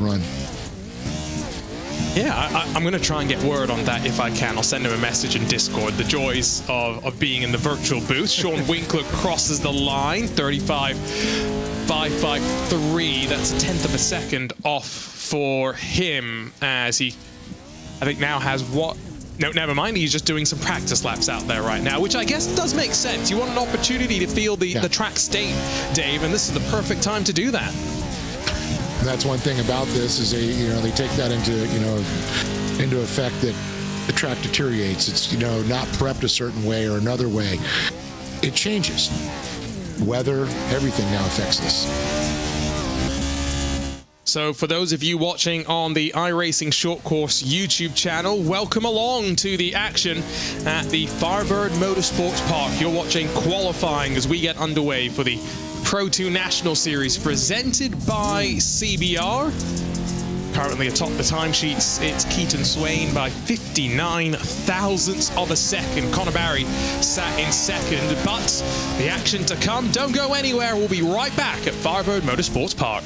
run. Yeah, I'm going to try and get word on that if I can. I'll send him a message in Discord. The joys of being in the virtual booth. Sean Winkler crosses the line, 35.553. That's a tenth of a second off for him, as he, I think, now has what? No, never mind. He's just doing some practice laps out there right now, which I guess does make sense. You want an opportunity to feel the track state, Dave, and this is the perfect time to do that. And that's one thing about this is they take that into effect that the track deteriorates. It's not prepped a certain way or another way. It changes. Weather, everything now affects this. So for those of you watching on the iRacing Short Course YouTube channel, welcome along to the action at the Firebird Motorsports Park. You're watching qualifying as we get underway for the Pro 2 National Series presented by CBR. Currently atop the timesheets, it's Keaton Swain by 59 thousandths of a second. Connor Barry sat in second, but the action to come. Don't go anywhere. We'll be right back at Firebird Motorsports Park.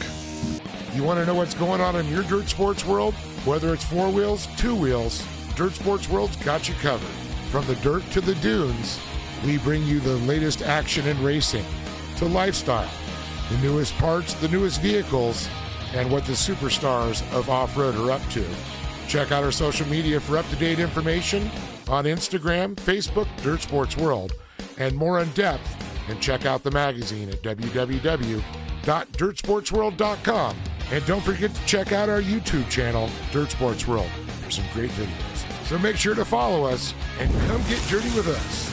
You want to know what's going on in your dirt sports world? Whether it's 4 wheels, 2 wheels, Dirt Sports World's got you covered. From the dirt to the dunes, we bring you the latest action in racing, to lifestyle, the newest parts, the newest vehicles, and what the superstars of off-road are up to. Check out our social media for up-to-date information on Instagram, Facebook, Dirt Sports World, and more in depth. And check out the magazine at www.dirtsportsworld.com. And don't forget to check out our YouTube channel, Dirt Sports World, for some great videos. So make sure to follow us and come get dirty with us.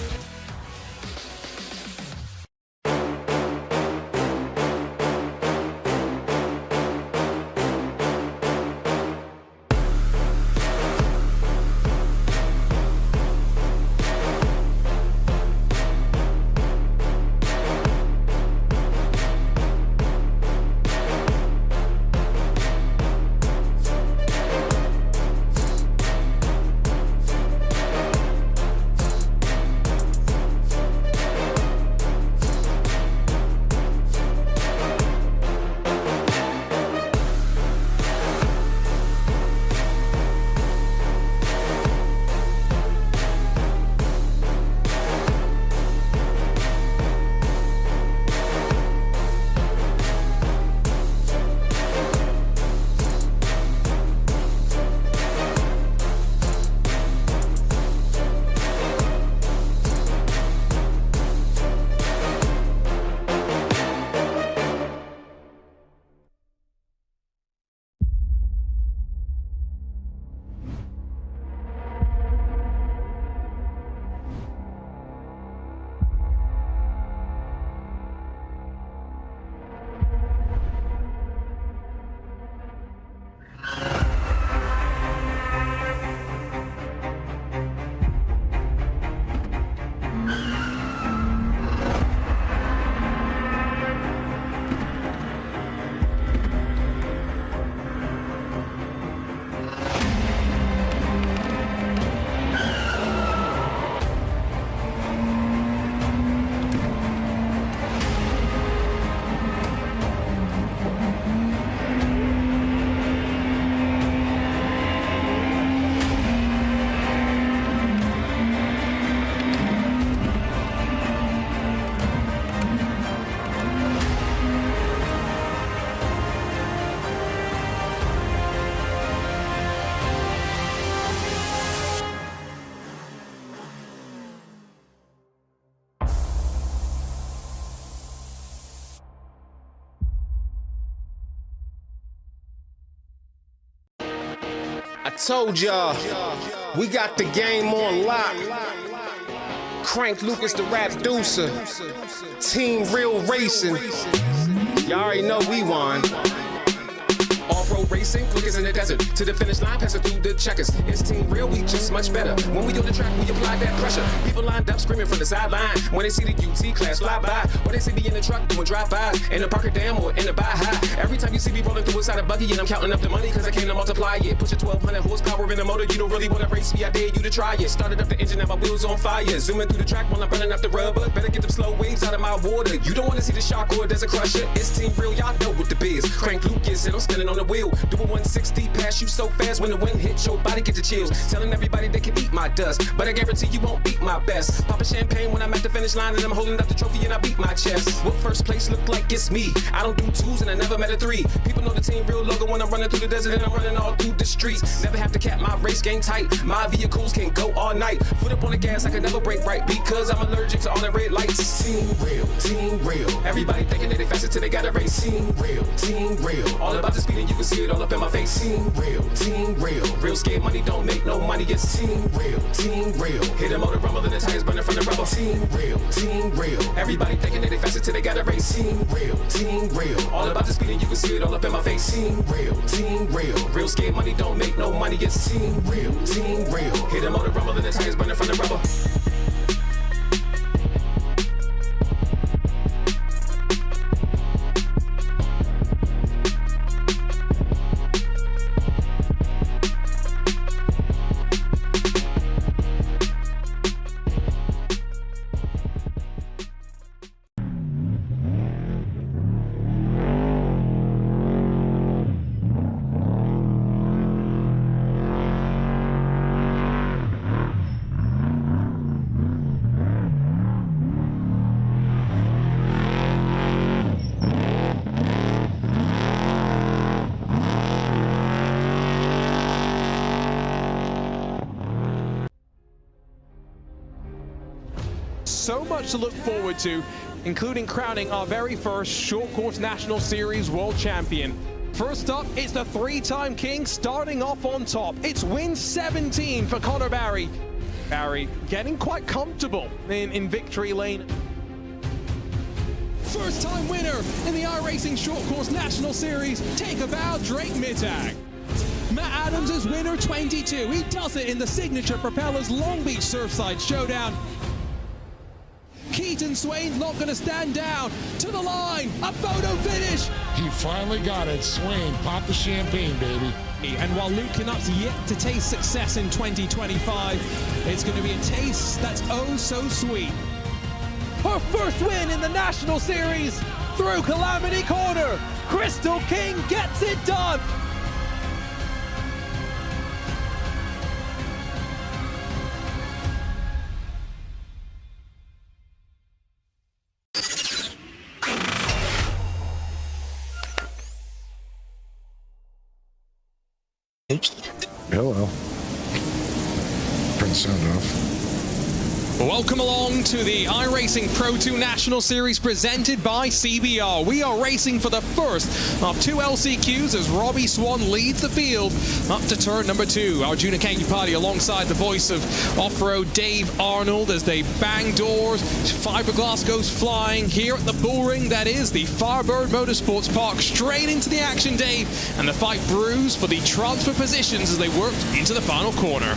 I told y'all, we got the game on lock. Crank Lucas the rap deucer. Team Real Racing. Y'all already know we won. Off-road racing, quickest in the desert. To the finish line, passing through the checkers. It's Team Real, we just much better. When we on the track, we apply that pressure. People lined up screaming from the sideline. When they see the UT class fly by, or they see me in the truck doing drive-bys, in the Parker Dam or in the Baja. Every time you see me rolling through inside a buggy, and I'm counting up the money, cause I came to multiply it. Push a 1200 horsepower in the motor, you don't really wanna race me, I dare you to try it. Started up the engine, now my wheels on fire. Zooming through the track while I'm running up the rubber. Better get them slow waves out of my water. You don't wanna see the shark or there's a crusher. It's Team Real, y'all know what the biz. Crank Lucas and I'm standing on the wheel. Do a 160, pass you so fast when the wind hits your body, get the chills. Telling everybody they can eat my dust, but I guarantee you won't beat my best. Poppin' champagne when I'm at the finish line and I'm holding up the trophy and I beat my chest. What first place look like it's me? I don't do twos and I never met a three. People know the team real logo when I'm running through the desert and I'm running all through the streets. Never have to cap my race game tight. My vehicles can go all night. Foot up on the gas, I can never break right because I'm allergic to all the red lights. Team real, team real. Everybody thinking that they faster till they got a race. Team real, team real. All about the speed and you can see it all up in my face. Team real, team real. Real scared money don't make no money. It's team real, team real. Hit the motor rumble and the tires burning from the rubber. Team real, team real. Everybody thinking that they faster till they got a race. Team real, team real. All about the speed and you can see it all up in my face. Team real, team real. Real scared money don't make no money. It's team real, team real. Hit the motor rumble and the tires burning from the rubber. So much to look forward to, including crowning our very first short course National Series World Champion. First up, it's the three-time king starting off on top. It's win 17 for Connor Barry. Barry getting quite comfortable in victory lane. First-time winner in the iRacing Short Course National Series. Take a bow, Drake Mittag. Matt Adams is winner 22. He does it in the signature Propellers Long Beach Surfside Showdown. Keaton Swain's not going to stand down. To the line, a photo finish. He finally got it. Swain, pop the champagne, baby. And while Luke Canuck's yet to taste success in 2025, it's going to be a taste that's oh so sweet. Her first win in the National Series through Calamity Corner. Crystal King gets it done. Hello. Turn the sound off. Welcome along to the iRacing Pro 2 National Series presented by CBR. We are racing for the first of two LCQs as Robbie Swan leads the field up to turn number 2. Arjuna Kankipati alongside the voice of off-road Dave Arnold as they bang doors. Fiberglass goes flying here at the bullring that is the Firebird Motorsports Park. Straight into the action, Dave, and the fight brews for the transfer positions as they work into the final corner.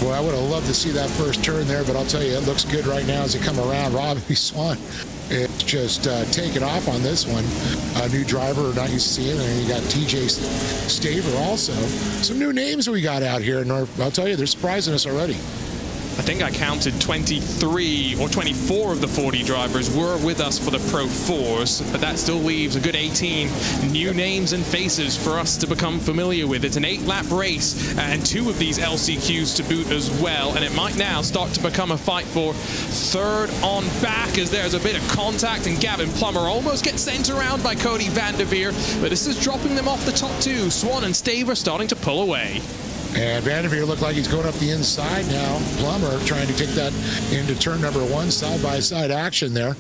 Well, I would have loved to see that first turn there, but I'll tell you, it looks good right now as they come around. Robbie Swan is just taking off on this one. A new driver, not used to seeing, and you got TJ Staver also. Some new names we got out here, and I'll tell you, they're surprising us already. I think I counted 23 or 24 of the 40 drivers were with us for the Pro 4s, but that still leaves a good 18 new names and faces for us to become familiar with. It's an 8-lap race and 2 of these LCQs to boot as well, and it might now start to become a fight for third on back as there's a bit of contact and Gavin Plummer almost gets sent around by Cody Vanderveer, but this is dropping them off the top 2. Swan and Staver starting to pull away. And Vanderveer looked like he's going up the inside now. Plummer trying to take that into turn number 1, side-by-side action there.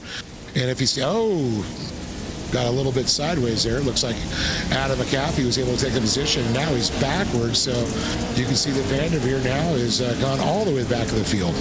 And if he's, got a little bit sideways there. It looks like Adam McAfee was able to take the position, and now he's backwards. So you can see that Vanderveer now is gone all the way back to the field.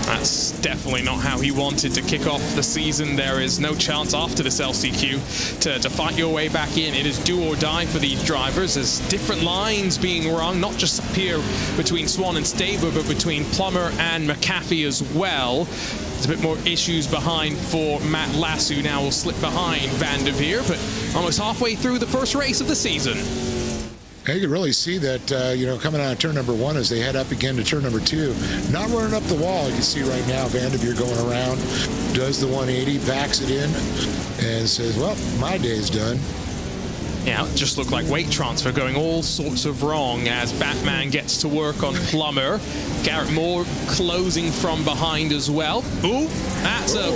That's definitely not how he wanted to kick off the season. There is no chance after this LCQ to fight your way back in. It is do or die for these drivers. There's different lines being rung, not just up here between Swan and Staver, but between Plummer and McAfee as well. There's a bit more issues behind for Matt Lasso. Now will slip behind Vanderveer, but almost halfway through the first race of the season. You can really see that, coming out of turn number 1 as they head up again to turn number 2. Not running up the wall. You can see right now Vanderveer going around, does the 180, backs it in, and says, well, my day's done. Yeah, it just looked like weight transfer going all sorts of wrong as Batman gets to work on Plummer. Garrett Moore closing from behind as well. Ooh, that's a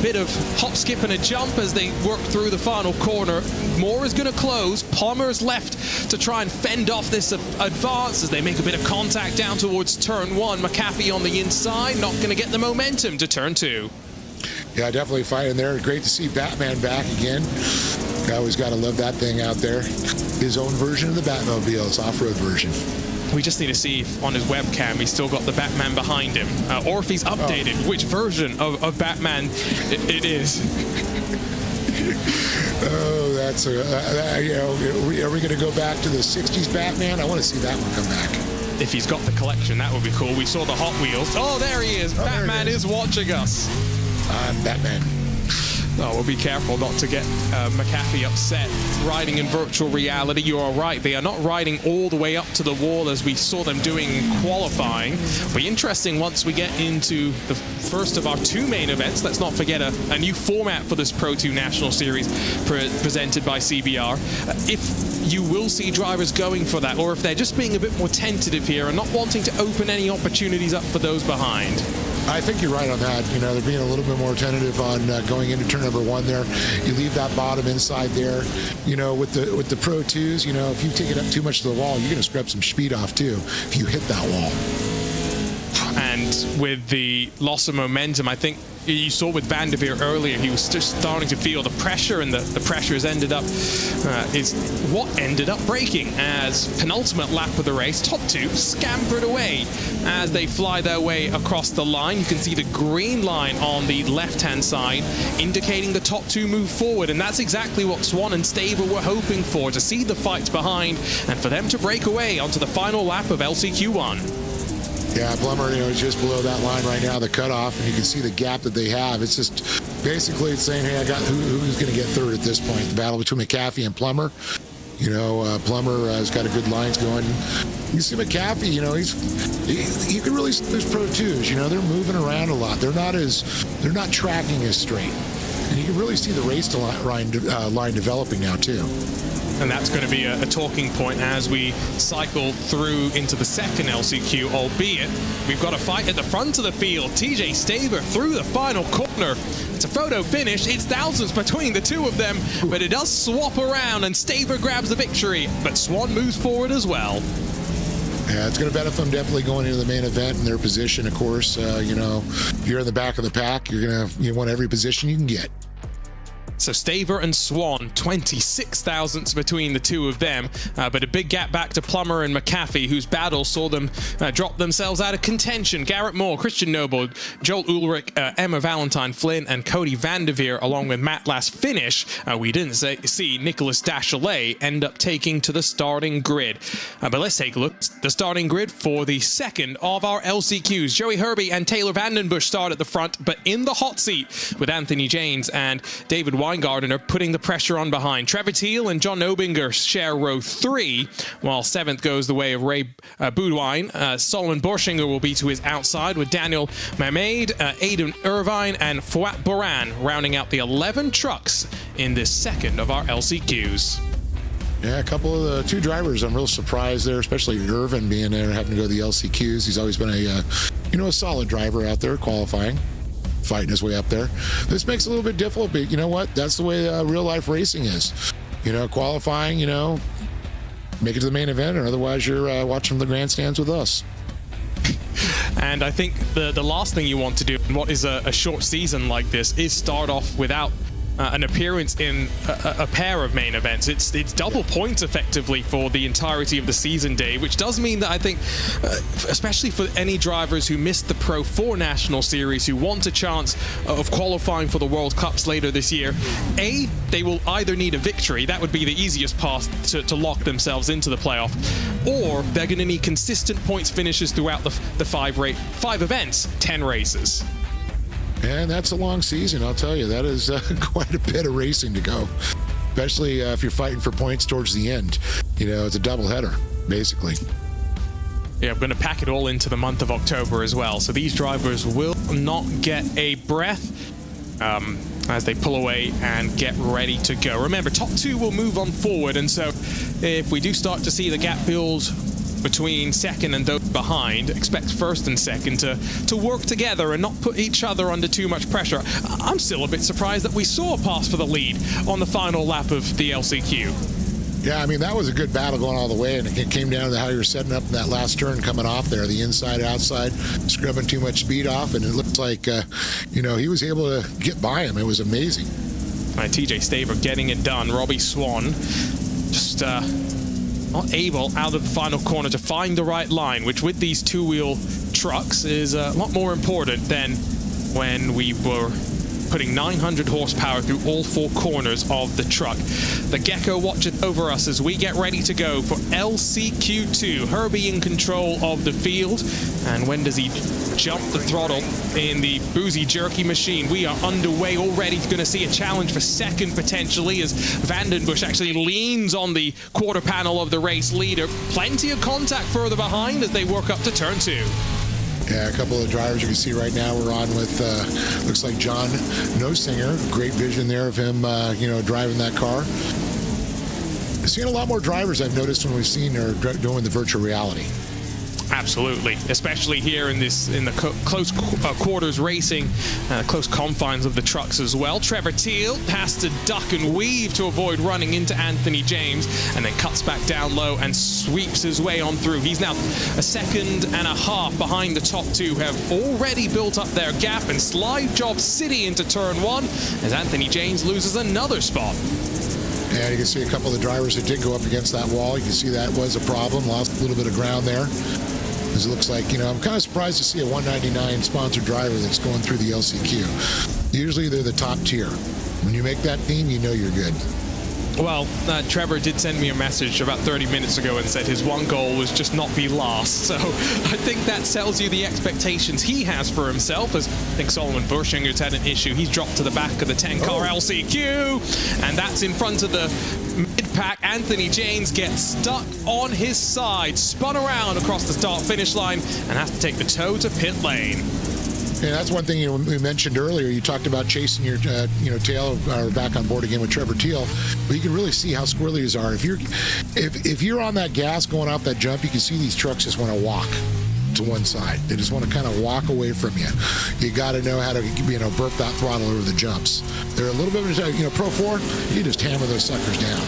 bit of hop, skip, and a jump as they work through the final corner. Moore is going to close. Plummer's left to try and fend off this advance as they make a bit of contact down towards turn 1. McAfee on the inside, not going to get the momentum to turn 2. Yeah, definitely fighting there. Great to see Batman back again. I always got to love that thing out there. His own version of the Batmobile, his off-road version. We just need to see if on his webcam he's still got the Batman behind him, or if he's updated which version of Batman it is. Oh, that's are we going to go back to the 60s Batman? I want to see that one come back. If he's got the collection, that would be cool. We saw the Hot Wheels. Oh, there he is. Batman is watching us. I'm Batman. Oh, we'll be careful not to get McAfee upset. Riding in virtual reality, you are right. They are not riding all the way up to the wall as we saw them doing in qualifying. It'll be interesting once we get into the first of our 2 main events. Let's not forget a new format for this Pro 2 National Series presented by CBR. If you will see drivers going for that, or if they're just being a bit more tentative here and not wanting to open any opportunities up for those behind. I think you're right on that. You know, they're being a little bit more tentative on going into turn number 1 there. You leave that bottom inside there. You know, with the Pro 2s, you know, if you take it up too much to the wall, you're going to scrub some speed off too if you hit that wall. And with the loss of momentum, I think you saw with Van der Veer earlier, he was just starting to feel the pressure, and the pressure has ended up is what ended up breaking as penultimate lap of the race. Top 2 scampered away as they fly their way across the line. You can see the green line on the left-hand side indicating the top 2 move forward, and that's exactly what Swan and Staver were hoping for, to see the fights behind and for them to break away onto the final lap of LCQ1. Yeah, Plummer, you know, is just below that line right now, the cutoff, and you can see the gap that they have. It's just basically it's saying, hey, I got who's going to get third at this point. The battle between McAfee and Plummer. You know, Plummer has got a good lines going. You see McAfee, you know, you can really see those Pro 2s. You know, they're moving around a lot. They're not tracking as straight, and you can really see the race line developing now too. And that's going to be a talking point as we cycle through into the second LCQ, albeit we've got a fight at the front of the field. TJ Staver through the final corner. It's a photo finish. It's thousands between the 2 of them, but it does swap around and Staver grabs the victory, but Swan moves forward as well. Yeah, it's going to benefit them definitely going into the main event and their position, of course. You know, if you're in the back of the pack, you want every position you can get. So Staver and Swan, 26 thousandths between the 2 of them, but a big gap back to Plummer and McAfee, whose battle saw them drop themselves out of contention. Garrett Moore, Christian Noble, Joel Ulrich, Emma Valentine Flynn, and Cody Van der Veer, along with Matt last finish. We didn't see Nicholas Dachelet end up taking to the starting grid. But let's take a look at the starting grid for the second of our LCQs. Joey Herbie and Taylor Vandenbush start at the front, but in the hot seat with Anthony James and David Weingarten are putting the pressure on behind. Trevor Teal and John Obinger share row 3, while 7th goes the way of Ray Boudwine. Solomon Borschinger will be to his outside, with Daniel Mamed, Aidan Irvine, and Fouad Boran rounding out the 11 trucks in this second of our LCQs. Yeah, a couple of the 2 drivers I'm real surprised there, especially Irvin being there and having to go to the LCQs. He's always been a solid driver out there qualifying, fighting his way up there. This makes it a little bit difficult, but you know what? That's the way real life racing is. You know, qualifying, you know, make it to the main event, or otherwise you're watching the grandstands with us. And I think the last thing you want to do in what is a short season like this is start off without an appearance in a pair of main events. It's double points effectively for the entirety of the season day, which does mean that I think, especially for any drivers who missed the Pro 4 National Series, who want a chance of qualifying for the World Cups later this year, they will either need a victory, that would be the easiest path to lock themselves into the playoff, or they're going to need consistent points finishes throughout the 5 events, 10 races. And that's a long season, I'll tell you. That is quite a bit of racing to go, especially if you're fighting for points towards the end. You know, it's a doubleheader, basically. Yeah, I'm going to pack it all into the month of October as well. So these drivers will not get a breath. as they pull away and get ready to go. Remember, top two will move on forward, and so if we do start to see the gap build between second and those behind, expect first and second to work together and not put each other under too much pressure. I'm still a bit surprised that we saw a pass for the lead on the final lap of the LCQ. Yeah, I mean, that was a good battle going all the way, and it came down to how you were setting up in that last turn coming off there, the inside, outside, scrubbing too much speed off, and it looked like, he was able to get by him. It was amazing. TJ Staver getting it done. Robbie Swan just not able out of the final corner to find the right line, which with these two-wheel trucks is a lot more important than when we were putting 900 horsepower through all four corners of the truck. The Gecko watches over us as we get ready to go for LCQ2. Herbie in control of the field. And when does he jump the throttle in the Boozy Jerky machine? We are underway already. Going to see a challenge for second potentially as Vandenbush actually leans on the quarter panel of the race leader. Plenty of contact further behind as they work up to turn two. Yeah, a couple of drivers you can see right now we're on with, looks like John Nosinger. Great vision there of him, driving that car. I've seen a lot more drivers I've noticed when we've seen her doing the virtual reality. Absolutely, especially here in the close quarters racing, close confines of the trucks as well. Trevor Teal has to duck and weave to avoid running into Anthony James, and then cuts back down low and sweeps his way on through. He's now a second and a half behind the top two, have already built up their gap, and slide job city into turn one as Anthony James loses another spot. And you can see a couple of the drivers that did go up against that wall. You can see that was a problem, lost a little bit of ground there. Because it looks like, I'm kind of surprised to see a 199 sponsored driver that's going through the LCQ. Usually they're the top tier. When you make that team, you know you're good. Well, Trevor did send me a message about 30 minutes ago and said his one goal was just not be last. So I think that tells you the expectations he has for himself, as I think Solomon Burshinger's had an issue. He's dropped to the back of the 10-car LCQ, and that's in front of the mid-pack. Anthony James gets stuck on his side, spun around across the start-finish line, and has to take the tow to pit lane. Yeah, that's one thing we mentioned earlier. You talked about chasing your, tail, or back on board again with Trevor Teal. But you can really see how squirrely these are. If you're on that gas going off that jump, you can see these trucks just want to walk to one side. They just want to kind of walk away from you. You got to know how to, burp that throttle over the jumps. They're a little bit, Pro 4, you just hammer those suckers down.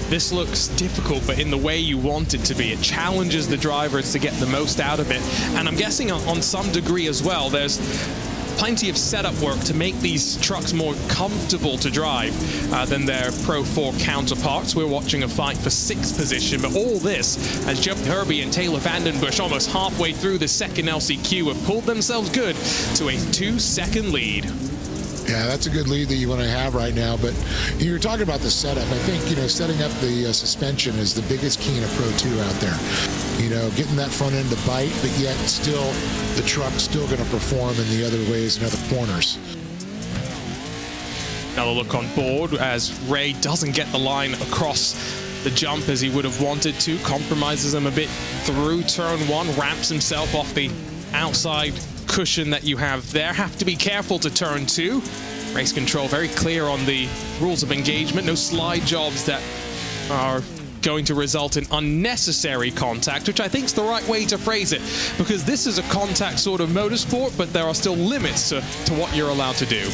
This looks difficult, but in the way you want it to be. It challenges the drivers to get the most out of it. And I'm guessing on some degree as well, there's plenty of setup work to make these trucks more comfortable to drive than their Pro 4 counterparts. We're watching a fight for 6th position, but all this as Joe Herbie and Taylor Vandenbush almost halfway through the second LCQ have pulled themselves good to a 2-second lead. Yeah, that's a good lead that you want to have right now. But you're talking about the setup. I think, setting up the suspension is the biggest key in a Pro 2 out there. Getting that front end to bite, but yet still the truck's still going to perform in the other ways and other corners. Another look on board as Ray doesn't get the line across the jump as he would have wanted to. Compromises him a bit through turn one, ramps himself off the outside cushion that you have there. Have to be careful to turn two. Race control very clear on the rules of engagement. No slide jobs that are going to result in unnecessary contact, which I think is the right way to phrase it, because this is a contact sort of motorsport, but there are still limits to what you're allowed to do.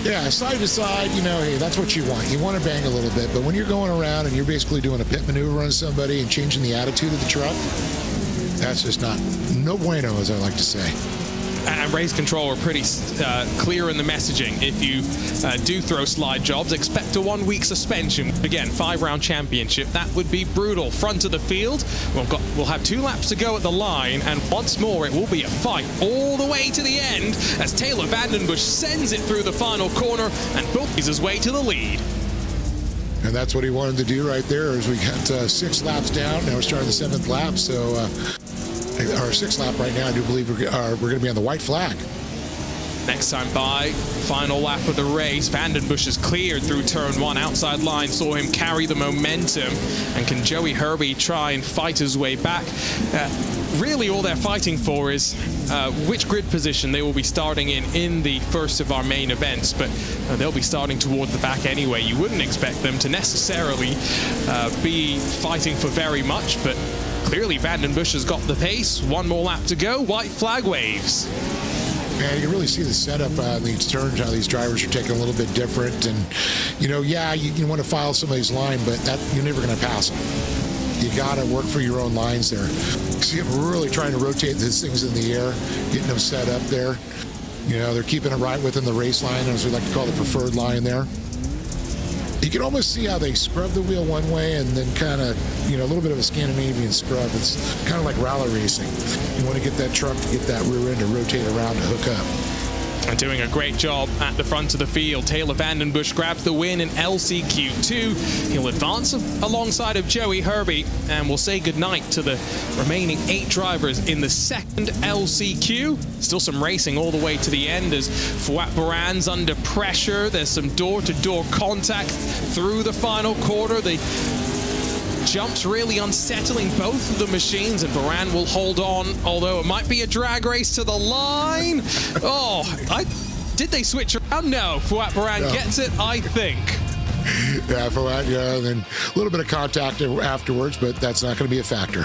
Yeah, side to side, hey, that's what you want. You want to bang a little bit, but when you're going around and you're basically doing a pit maneuver on somebody and changing the attitude of the truck, that's just no bueno, as I like to say. And Ray's control are pretty clear in the messaging. If you do throw slide jobs, expect a 1-week suspension. Again, 5-round championship. That would be brutal. Front of the field, we'll have 2 laps to go at the line, and once more it will be a fight all the way to the end as Taylor Vandenbush sends it through the final corner and bullies his way to the lead. And that's what he wanted to do right there. As we got 6 laps down, now we're starting the 7th lap, so our 6th lap right now, I do believe we're going to be on the white flag. Next time by, final lap of the race. Vandenbush is cleared through turn 1. Outside line saw him carry the momentum. And can Joey Herbie try and fight his way back? Really all they're fighting for is which grid position they will be starting in the first of our main events. But they'll be starting toward the back anyway. You wouldn't expect them to necessarily be fighting for very much, but clearly Vandenbush has got the pace. One more lap to go. White flag waves. Yeah, you can really see the setup on these turns, how these drivers are taking a little bit different. And, you know, yeah, you want to file somebody's line, but you're never going to pass them. You got to work for your own lines there. See them really trying to rotate these things in the air, getting them set up there. You know, they're keeping it right within the race line, as we like to call the preferred line there. You can almost see how they scrub the wheel one way and then kind of, you know, a little bit of a Scandinavian scrub. It's kind of like rally racing. You want to get that truck to get that rear end to rotate around to hook up. And doing a great job at the front of the field. Taylor Vandenbush grabs the win in LCQ2. He'll advance alongside of Joey Herbie, and we'll say goodnight to the remaining 8 drivers in the second LCQ. Still some racing all the way to the end as Fouad Baran's under pressure. There's some door-to-door contact through the final quarter. The jumps really unsettling both of the machines, and Baran will hold on, although it might be a drag race to the line. Oh, did they switch around? No, Fouad Baran gets it, I think. Yeah, Fouad, yeah, and then a little bit of contact afterwards, but that's not going to be a factor.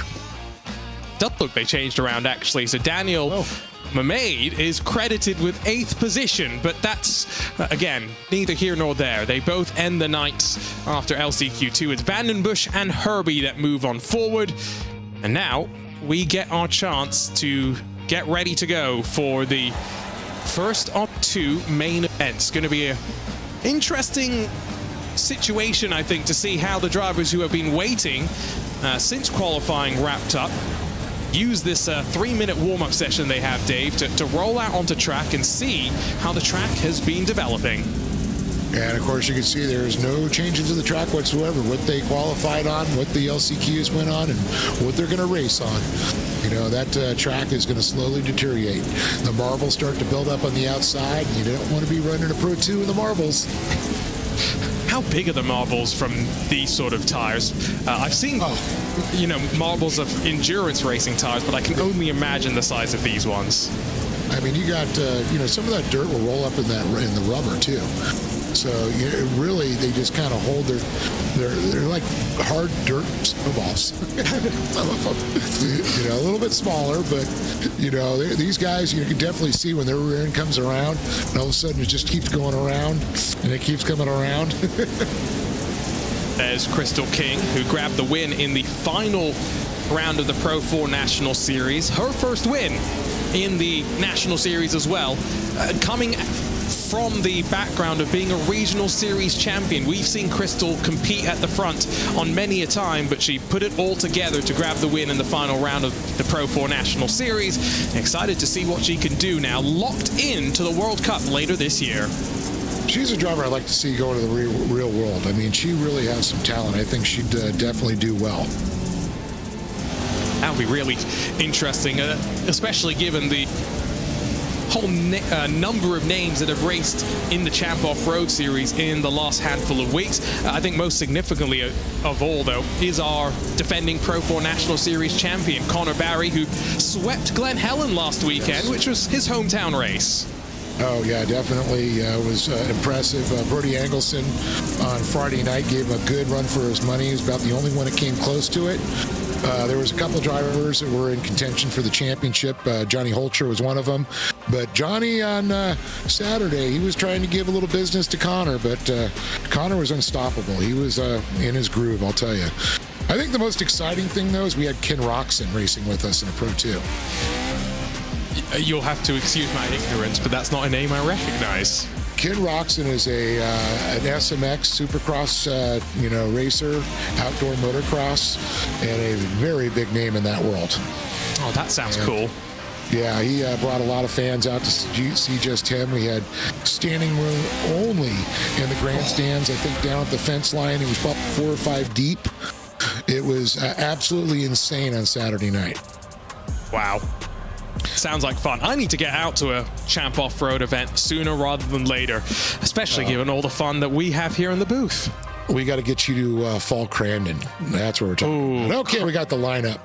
Does look they changed around, actually. So Daniel Mamade is credited with 8th position, but that's, again, neither here nor there. They both end the night after LCQ2. It's Vandenbush and Herbie that move on forward. And now we get our chance to get ready to go for the first of 2 main events. Going to be an interesting situation, I think, to see how the drivers who have been waiting since qualifying wrapped up use this 3-minute warm-up session they have, Dave, to roll out onto track and see how the track has been developing. And of course, you can see there's no changes to the track whatsoever. What they qualified on, what the LCQs went on, and what they're going to race on. You know, that track is going to slowly deteriorate. The marbles start to build up on the outside. You don't want to be running a Pro 2 in the marbles. How big are the marbles from these sort of tires? I've seen, you know, marbles of endurance racing tires, but I can only imagine the size of these ones. I mean, you got, you know, some of that dirt will roll up in the rubber too. So really, they just kind of hold they're like hard dirt snowballs. Some of them, you know, a little bit smaller, but you know, these guys, you can definitely see when their rear end comes around, and all of a sudden it just keeps going around, and it keeps coming around. There's Crystal King, who grabbed the win in the final round of the Pro 4 National Series. Her first win in the National Series as well, coming from the background of being a regional series champion. We've seen Crystal compete at the front on many a time, but she put it all together to grab the win in the final round of the Pro 4 National Series. Excited to see what she can do now, locked into the World Cup later this year. She's a driver I'd like to see go into the real world. I mean, she really has some talent. I think she'd definitely do well. That would be really interesting, especially given the whole number of names that have raced in the Champ Off-Road Series in the last handful of weeks. I think most significantly of all, though, is our defending Pro 4 National Series champion, Connor Barry, who swept Glen Helen last weekend, which was his hometown race. Oh, yeah, definitely was impressive. Brody Engelson on Friday night gave him a good run for his money. He was about the only one that came close to it. There was a couple drivers that were in contention for the championship. Johnny Holcher was one of them. But Johnny on Saturday, he was trying to give a little business to Connor, but Connor was unstoppable. He was in his groove, I'll tell you. I think the most exciting thing, though, is we had Ken Roxon racing with us in a Pro 2. You'll have to excuse my ignorance, but that's not a name I recognize. Ken Roxon is an SMX Supercross, racer, outdoor motocross, and a very big name in that world. Oh, that sounds cool. Yeah, he brought a lot of fans out to see just him. We had standing room only in the grandstands, I think down at the fence line. It was about 4 or 5 deep. It was absolutely insane on Saturday night. Wow. Sounds like fun. I need to get out to a Champ Off-Road event sooner rather than later, especially given all the fun that we have here in the booth. We got to get you to Fall Crandon. That's what we're talking about. Okay, we got the lineup.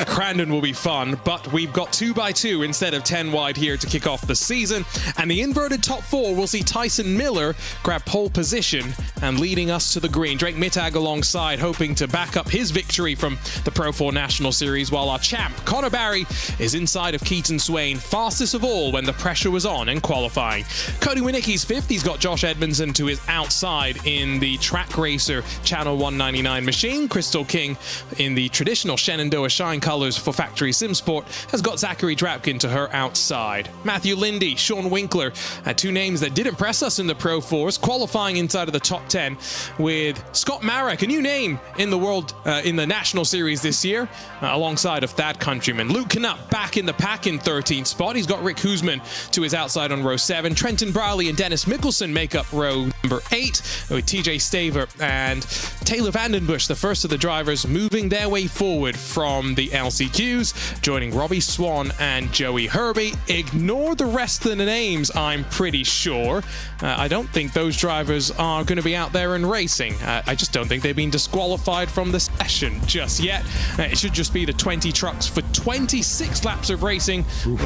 Crandon will be fun, but we've got 2x2 instead of 10 wide here to kick off the season. And the inverted top four will see Tyson Miller grab pole position and leading us to the green. Drake Mittag alongside, hoping to back up his victory from the Pro 4 National Series, while our champ, Connor Barry, is inside of Keaton Swain, fastest of all when the pressure was on in qualifying. Cody Winicki's fifth. He's got Josh Edmondson to his outside in the Track Racer Channel 199 machine. Crystal King in the traditional Shenandoah Shine colors for Factory Simsport has got Zachary Drapkin to her outside. Matthew Lindy, Sean Winkler, two names that did impress us in the Pro 4s, qualifying inside of the top 10, with Scott Marek, a new name in the world in the National Series this year, alongside of Thad Countryman. Luke Knupp back in the pack in 13th spot. He's got Rick Husman to his outside on row 7. Trenton Briley and Dennis Mickelson make up row number 8, with TJ Staver and Taylor Vandenbush, the first of the drivers, moving their way forward from the LCQs, joining Robbie Swan and Joey Herbie. Ignore the rest of the names, I'm pretty sure. I don't think those drivers are going to be out there and racing. I just don't think they've been disqualified from the session just yet. It should just be the 20 trucks for 26 laps of racing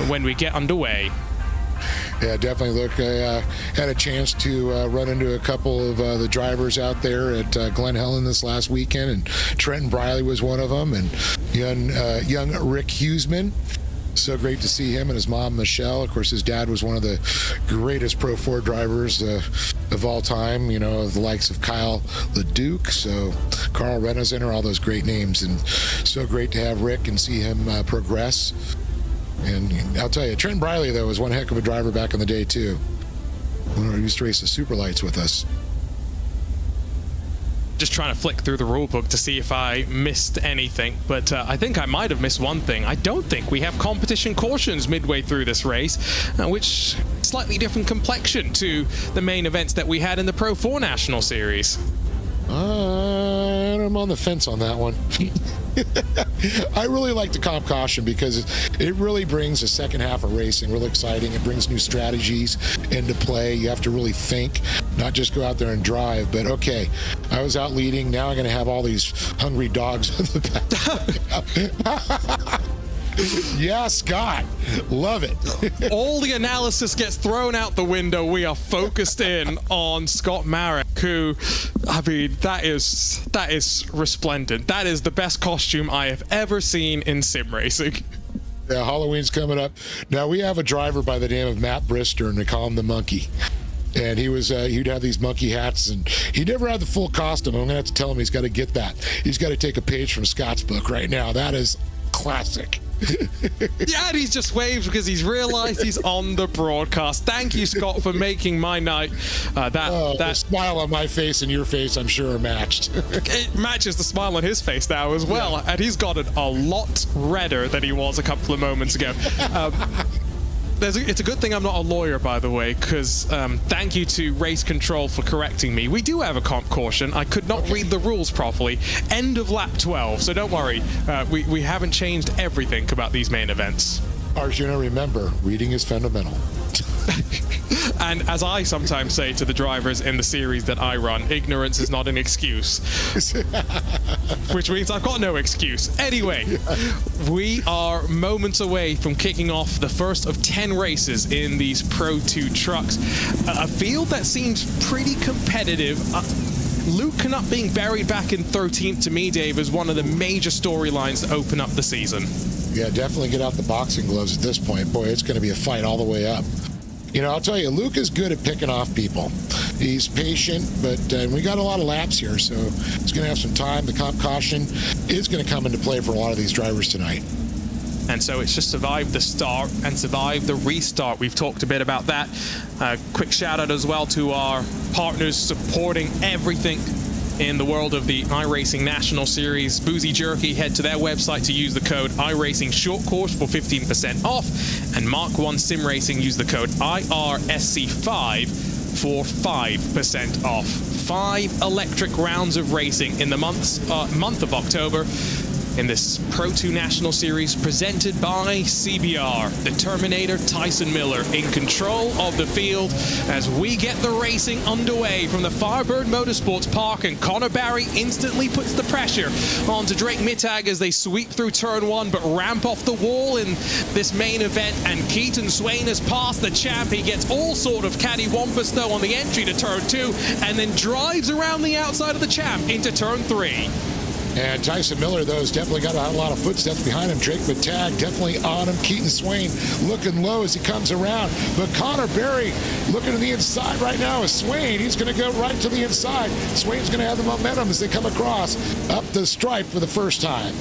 when we get underway. Yeah, definitely. Look, I had a chance to run into a couple of the drivers out there at Glen Helen this last weekend, and Trenton Briley was one of them, and young Rick Husman. So great to see him and his mom, Michelle. Of course, his dad was one of the greatest Pro 4 drivers of all time, you know, the likes of Kyle LeDuc, so Carl Rennesener, all those great names. And so great to have Rick and see him progress. And I'll tell you, Trent Briley, though, was one heck of a driver back in the day, too. When he used to race the super lights with us. Just trying to flick through the rule book to see if I missed anything, but I think I might have missed one thing. I don't think we have competition cautions midway through this race, which slightly different complexion to the main events that we had in the Pro 4 National Series. I'm on the fence on that one. I really like the comp caution because it really brings the second half of racing really exciting. It brings new strategies into play. You have to really think, not just go out there and drive. But okay, I was out leading. Now I'm going to have all these hungry dogs in the back. Yeah, Scott. Love it. All the analysis gets thrown out the window. We are focused in on Scott Marek, who, I mean, that is resplendent. That is the best costume I have ever seen in sim racing. Yeah, Halloween's coming up. Now, we have a driver by the name of Matt Brister, and they call him the Monkey. And he'd have these monkey hats, and he never had the full costume. I'm going to have to tell him he's got to get that. He's got to take a page from Scott's book right now. That is classic. Yeah, and he's just waved because he's realized he's on the broadcast. Thank you, Scott, for making my night. The smile on my face and your face, I'm sure, are matched. It matches the smile on his face now as well, yeah. And he's gotten a lot redder than he was a couple of moments ago. It's a good thing I'm not a lawyer, by the way, because thank you to Race Control for correcting me. We do have a comp caution. I could not read the rules properly. End of lap 12, so don't worry. We haven't changed everything about these main events. Arjuna, remember, reading is fundamental. And as I sometimes say to the drivers in the series that I run, ignorance is not an excuse. Which means I've got no excuse. Anyway, we are moments away from kicking off the first of 10 races in these Pro 2 trucks. A field that seems pretty competitive. Luke Knupp being buried back in 13th to me, Dave, is one of the major storylines to open up the season. Yeah, definitely get out the boxing gloves at this point. Boy, it's going to be a fight all the way up. You know, I'll tell you, Luke is good at picking off people. He's patient, but we got a lot of laps here, so he's going to have some time. The comp caution is going to come into play for a lot of these drivers tonight. And so it's just survive the start and survive the restart. We've talked a bit about that. Quick shout out as well to our partners supporting everything in the world of the iRacing National Series. Boozy Jerky, head to their website to use the code iRacing Short Course for 15% off. And Mark 1 Sim Racing, use the code IRSC5 for 5% off. 5 electric rounds of racing in the month of October. in this Pro 2 National Series presented by CBR. The Terminator Tyson Miller in control of the field as we get the racing underway from the Firebird Motorsports Park, and Connor Barry instantly puts the pressure onto Drake Mittag as they sweep through turn 1 but ramp off the wall in this main event, and Keaton Swain has passed the champ. He gets all sort of cattywampus though on the entry to turn 2 and then drives around the outside of the champ into turn 3. And Tyson Miller, though, has definitely got a lot of footsteps behind him. Drake Mittag definitely on him. Keaton Swain looking low as he comes around. But Connor Barry looking to the inside right now is Swain. He's going to go right to the inside. Swain's going to have the momentum as they come across up the stripe for the first time.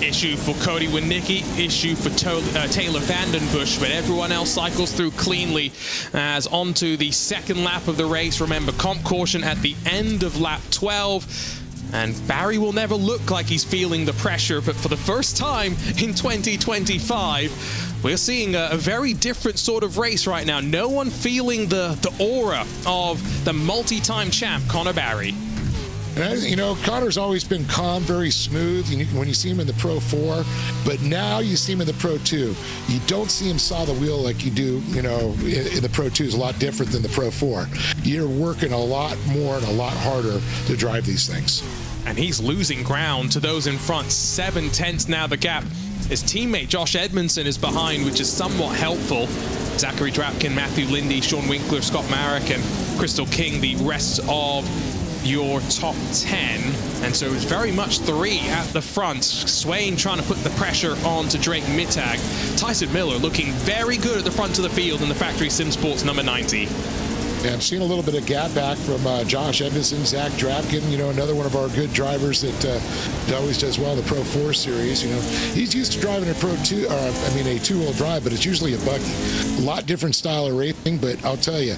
Issue for Cody Winicki, issue for Taylor Vandenbush, but everyone else cycles through cleanly as onto the second lap of the race. Remember, comp caution at the end of lap 12. And Barry will never look like he's feeling the pressure, but for the first time in 2025, we're seeing a very different sort of race right now. No one feeling the aura of the multi-time champ, Connor Barry. And, you know, Connor's always been calm, very smooth when you see him in the Pro 4, but now you see him in the Pro 2. You don't see him saw the wheel like you do, you know, in the Pro 2 is a lot different than the Pro 4. You're working a lot more and a lot harder to drive these things. And he's losing ground to those in front. 7 tenths now the gap. His teammate Josh Edmondson is behind, which is somewhat helpful. Zachary Drapkin, Matthew Lindy, Sean Winkler, Scott Marek, and Crystal King, the rest of your top 10. And so it's very much 3 at the front. Swain trying to put the pressure on to Drake Mittag. Tyson Miller looking very good at the front of the field in the Factory Sim Sports number 90. Yeah, I'm seeing a little bit of gap back from Josh Edmondson, Zach Drapkin, you know, another one of our good drivers that always does well in the Pro 4 series. You know, he's used to driving a Pro 2, a two-wheel drive, but it's usually a buggy. A lot different style of racing, but I'll tell you,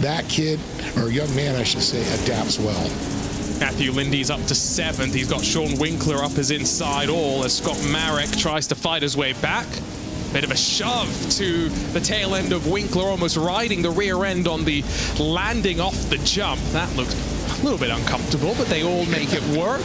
that kid, or young man, I should say, adapts well. Matthew Lindy's up to 7th. He's got Sean Winkler up his inside all as Scott Marek tries to fight his way back. Bit of a shove to the tail end of Winkler, almost riding the rear end on the landing off the jump. That looks a little bit uncomfortable, but they all make it work.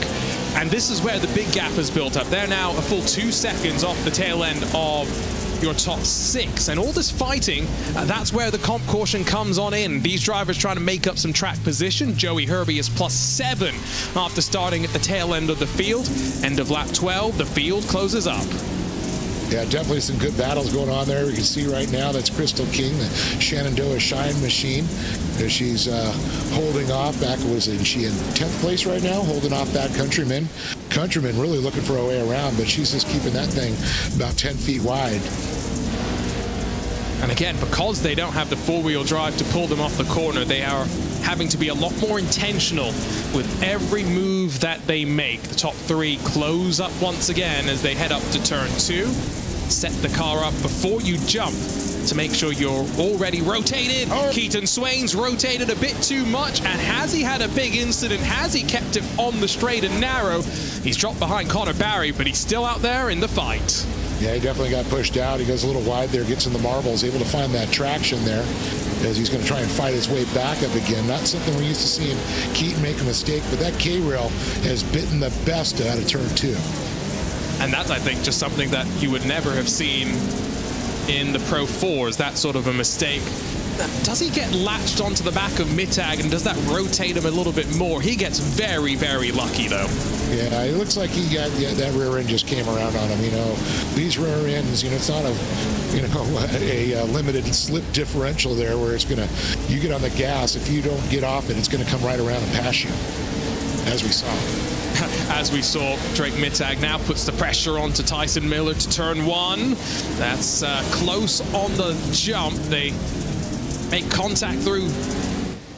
And this is where the big gap has built up. They're now a full 2 seconds off the tail end of your top 6. And all this fighting, that's where the comp caution comes on in. These drivers trying to make up some track position. Joey Herbie is +7 after starting at the tail end of the field. End of lap 12, the field closes up. Yeah, definitely some good battles going on there. We can see right now that's Crystal King, the Shenandoah Shine Machine. She's holding off. She in 10th place right now, holding off that Countryman. Countryman really looking for a way around, but she's just keeping that thing about 10 feet wide. And again, because they don't have the 4-wheel drive to pull them off the corner, they are having to be a lot more intentional with every move that they make. The top 3 close up once again as they head up to turn 2. Set the car up before you jump to make sure you're already rotated. Keaton Swain's rotated a bit too much, and has he had a big incident? Has he kept it on the straight and narrow? He's dropped behind Connor Barry, but he's still out there in the fight. Yeah, he definitely got pushed out. He goes a little wide there, gets in the marbles, able to find that traction there as he's going to try and fight his way back up again. Not something we're used to seeing Keaton make a mistake, but that K-rail has bitten the best out of turn 2. And that's, I think, just something that you would never have seen in the Pro 4s, that sort of a mistake. Does he get latched onto the back of Mittag, and does that rotate him a little bit more? He gets very, very lucky, though. Yeah, it looks like he got that rear end just came around on him. You know, these rear ends, you know, it's not a limited slip differential there where it's gonna, you get on the gas, if you don't get off it, it's gonna come right around and pass you, as we saw. As we saw, Drake Mittag now puts the pressure on to Tyson Miller to turn 1. That's close on the jump. They make contact through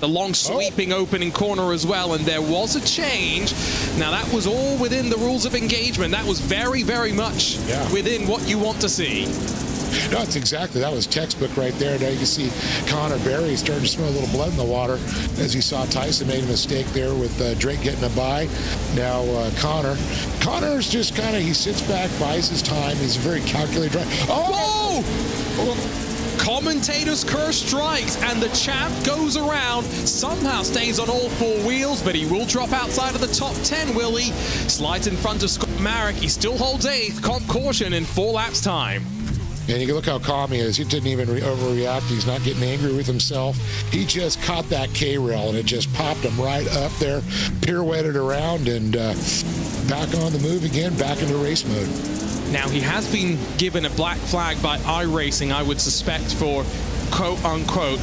the long sweeping opening corner as well, and there was a change. Now that was all within the rules of engagement. That was very, very much within what you want to see. No, it's exactly. That was textbook right there. Now you can see Connor Barry starting to smell a little blood in the water as he saw Tyson made a mistake there with Drake getting a bye. Now Connor's just he sits back, buys his time. He's a very calculated driver. Whoa! commentator's curse strikes, and the champ goes around, somehow stays on all four wheels, but he will drop outside of the top 10, will he? Slides in front of Scott Marek. He still holds 8th. Comp caution in 4 laps time. And you can look how calm he is. He didn't even overreact. He's not getting angry with himself. He just caught that K-rail, and it just popped him right up there, pirouetted around, and back on the move again, back into race mode. Now, he has been given a black flag by iRacing, I would suspect, for quote-unquote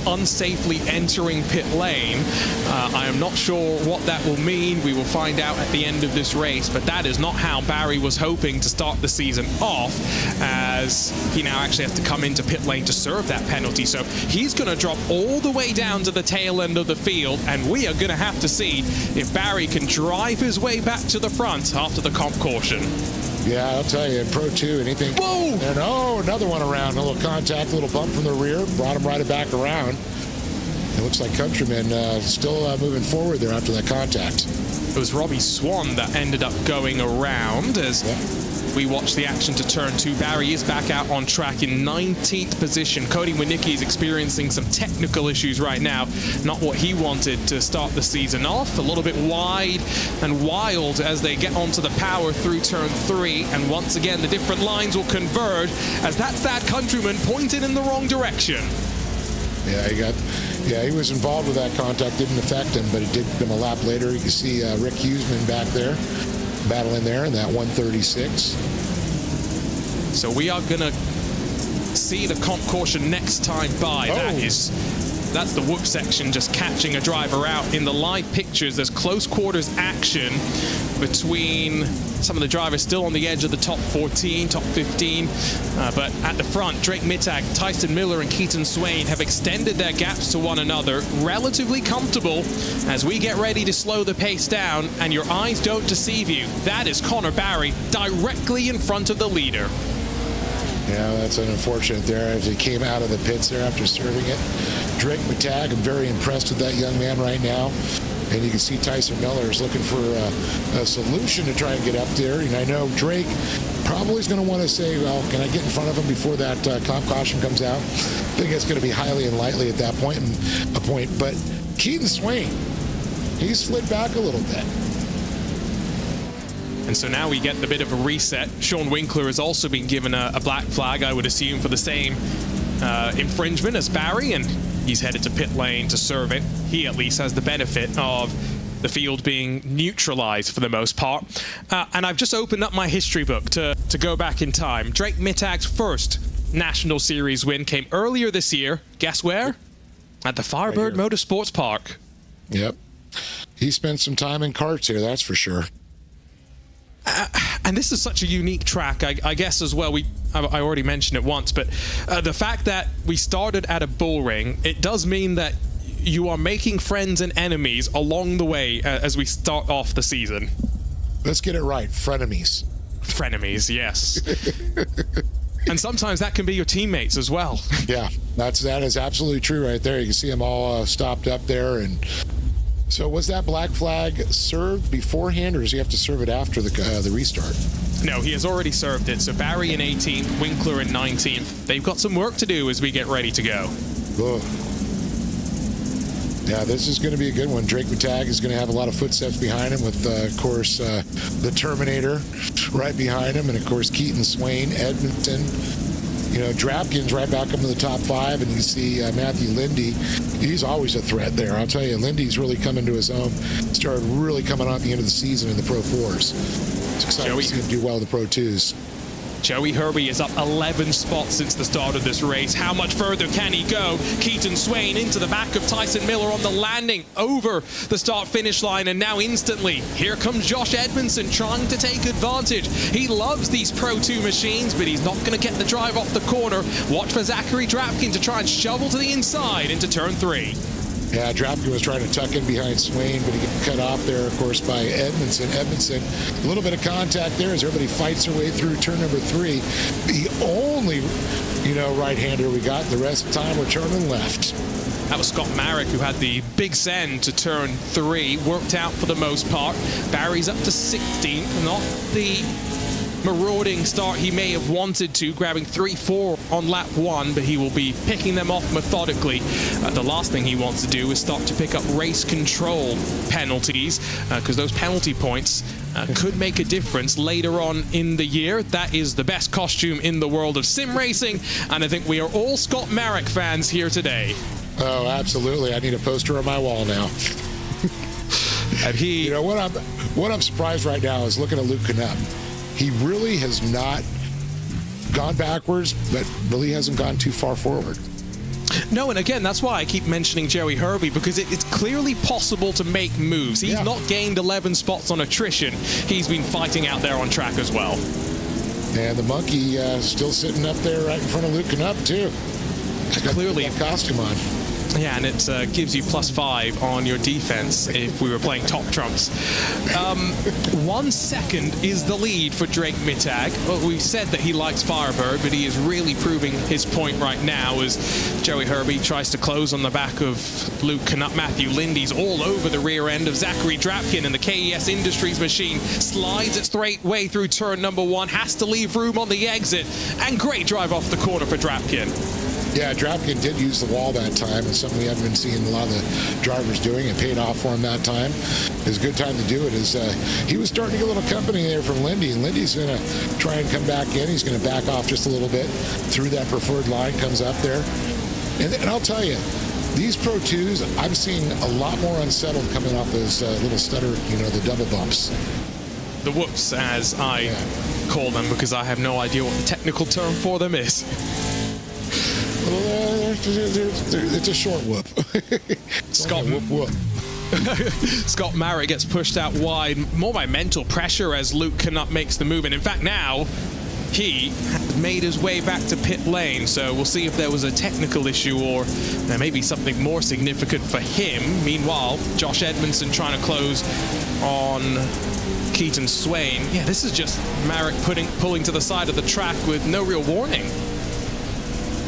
unsafely entering pit lane. I am not sure what that will mean. We will find out at the end of this race, but that is not how Barry was hoping to start the season off, as he now actually has to come into pit lane to serve that penalty. So he's going to drop all the way down to the tail end of the field, and we are going to have to see if Barry can drive his way back to the front after the comp caution. Yeah, I'll tell you, in Pro 2, anything. Whoa! And another one around. A little contact, a little bump from the rear, brought him right back around. It looks like Countryman still moving forward there after that contact. It was Robbie Swan that ended up going around as we watch the action to turn 2. Barry is back out on track in 19th position. Cody Winicki is experiencing some technical issues right now. Not what he wanted to start the season off. A little bit wide and wild as they get onto the power through turn 3. And once again, the different lines will converge as that's that Countryman pointed in the wrong direction. Yeah, he was involved with that contact. Didn't affect him, but it did come a lap later. You can see Rick Huseman back there, battling there in that 136. So we are going to see the comp caution next time by. That's the whoop section just catching a driver out. In the live pictures, there's close quarters action between some of the drivers still on the edge of the top 14, top 15. But at the front, Drake Mittag, Tyson Miller, and Keaton Swain have extended their gaps to one another, relatively comfortable as we get ready to slow the pace down. And your eyes don't deceive you. That is Connor Barry directly in front of the leader. Yeah, that's unfortunate there as he came out of the pits there after serving it. Drake Mittag, I'm very impressed with that young man right now. And you can see Tyson Miller is looking for a solution to try and get up there. And I know Drake probably is going to want to say, well, can I get in front of him before that comp caution comes out? I think it's going to be highly unlikely at that point. But Keaton Swain, he slid back a little bit. And so now we get a bit of a reset. Sean Winkler has also been given a black flag, I would assume, for the same infringement as Barry, and he's headed to pit lane to serve it. He at least has the benefit of the field being neutralized for the most part. And I've just opened up my history book to go back in time. Drake Mittag's first National Series win came earlier this year. Guess where? At the Firebird Motorsports Park. Yep. He spent some time in karts here, that's for sure. And this is such a unique track, I guess, as well. I already mentioned it once, but the fact that we started at a bull ring, it does mean that you are making friends and enemies along the way as we start off the season. Let's get it right. Frenemies. Frenemies, yes. And sometimes that can be your teammates as well. Yeah, that is absolutely true right there. You can see them all stopped up there. And so was that black flag served beforehand, or does he have to serve it after the restart? No, he has already served it. So Barry in 18th, Winkler in 19th. They've got some work to do as we get ready to go. Ugh. Yeah, this is going to be a good one. Drake Mittag is going to have a lot of footsteps behind him with, of course, the Terminator right behind him. And, of course, Keaton Swain, Edmonton. You know, Drapkins right back up in the top 5, and you see Matthew Lindy. He's always a threat there. I'll tell you, Lindy's really coming to his own. Started really coming on at the end of the season in the Pro 4s. It's exciting to see him do well in the Pro 2s. Joey Herbie is up 11 spots since the start of this race. How much further can he go? Keaton Swain into the back of Tyson Miller on the landing over the start-finish line, and now instantly, here comes Josh Edmondson trying to take advantage. He loves these Pro 2 machines, but he's not going to get the drive off the corner. Watch for Zachary Drapkin to try and shovel to the inside into turn 3. Yeah, Drapkin was trying to tuck in behind Swain, but he got cut off there, of course, by Edmondson. Edmondson, a little bit of contact there as everybody fights their way through turn number 3. The only, right-hander we got. The rest of the time we're turning left. That was Scott Marek who had the big send to turn 3. Worked out for the most part. Barry's up to 16th. Not the marauding start he may have wanted to, grabbing 3-4 on lap 1, but he will be picking them off methodically. The last thing he wants to do is start to pick up race control penalties, because those penalty points could make a difference later on in the year. That is the best costume in the world of sim racing, and I think we are all Scott Marek fans here today. Oh, absolutely. I need a poster on my wall now. And you know, what I'm surprised right now is looking at Luke Knupp. He really has not gone backwards, but really hasn't gone too far forward. No, and again, that's why I keep mentioning Joey Herby, because it's clearly possible to make moves. He's not gained 11 spots on attrition. He's been fighting out there on track as well. And the monkey still sitting up there right in front of Luke Knupp, too. He's got Clearly the costume on. Yeah, and it gives you +5 on your defense if we were playing top trumps. 1 second is the lead for Drake Mittag. Well, we said that he likes Firebird, but he is really proving his point right now as Joey Herby tries to close on the back of Luke Knupp. Matthew Lindy's all over the rear end of Zachary Drapkin, and the KES Industries machine slides its way through turn number 1, has to leave room on the exit, and great drive off the corner for Drapkin. Yeah, Drapkin did use the wall that time. It's something we haven't been seeing a lot of the drivers doing. It paid off for him that time. It was a good time to do it. He was starting to get a little company there from Lindy, and Lindy's going to try and come back in. He's going to back off just a little bit through that preferred line, comes up there. And I'll tell you, these Pro 2s, I'm seeing a lot more unsettled coming off those little stutter, the double bumps. The whoops, as I call them, because I have no idea what the technical term for them is. It's a short whoop. Scott Marek gets pushed out wide, more by mental pressure as Luke Knupp makes the move. And in fact, now he made his way back to pit lane. So we'll see if there was a technical issue or maybe something more significant for him. Meanwhile, Josh Edmondson trying to close on Keaton Swain. Yeah, this is just Marek pulling to the side of the track with no real warning.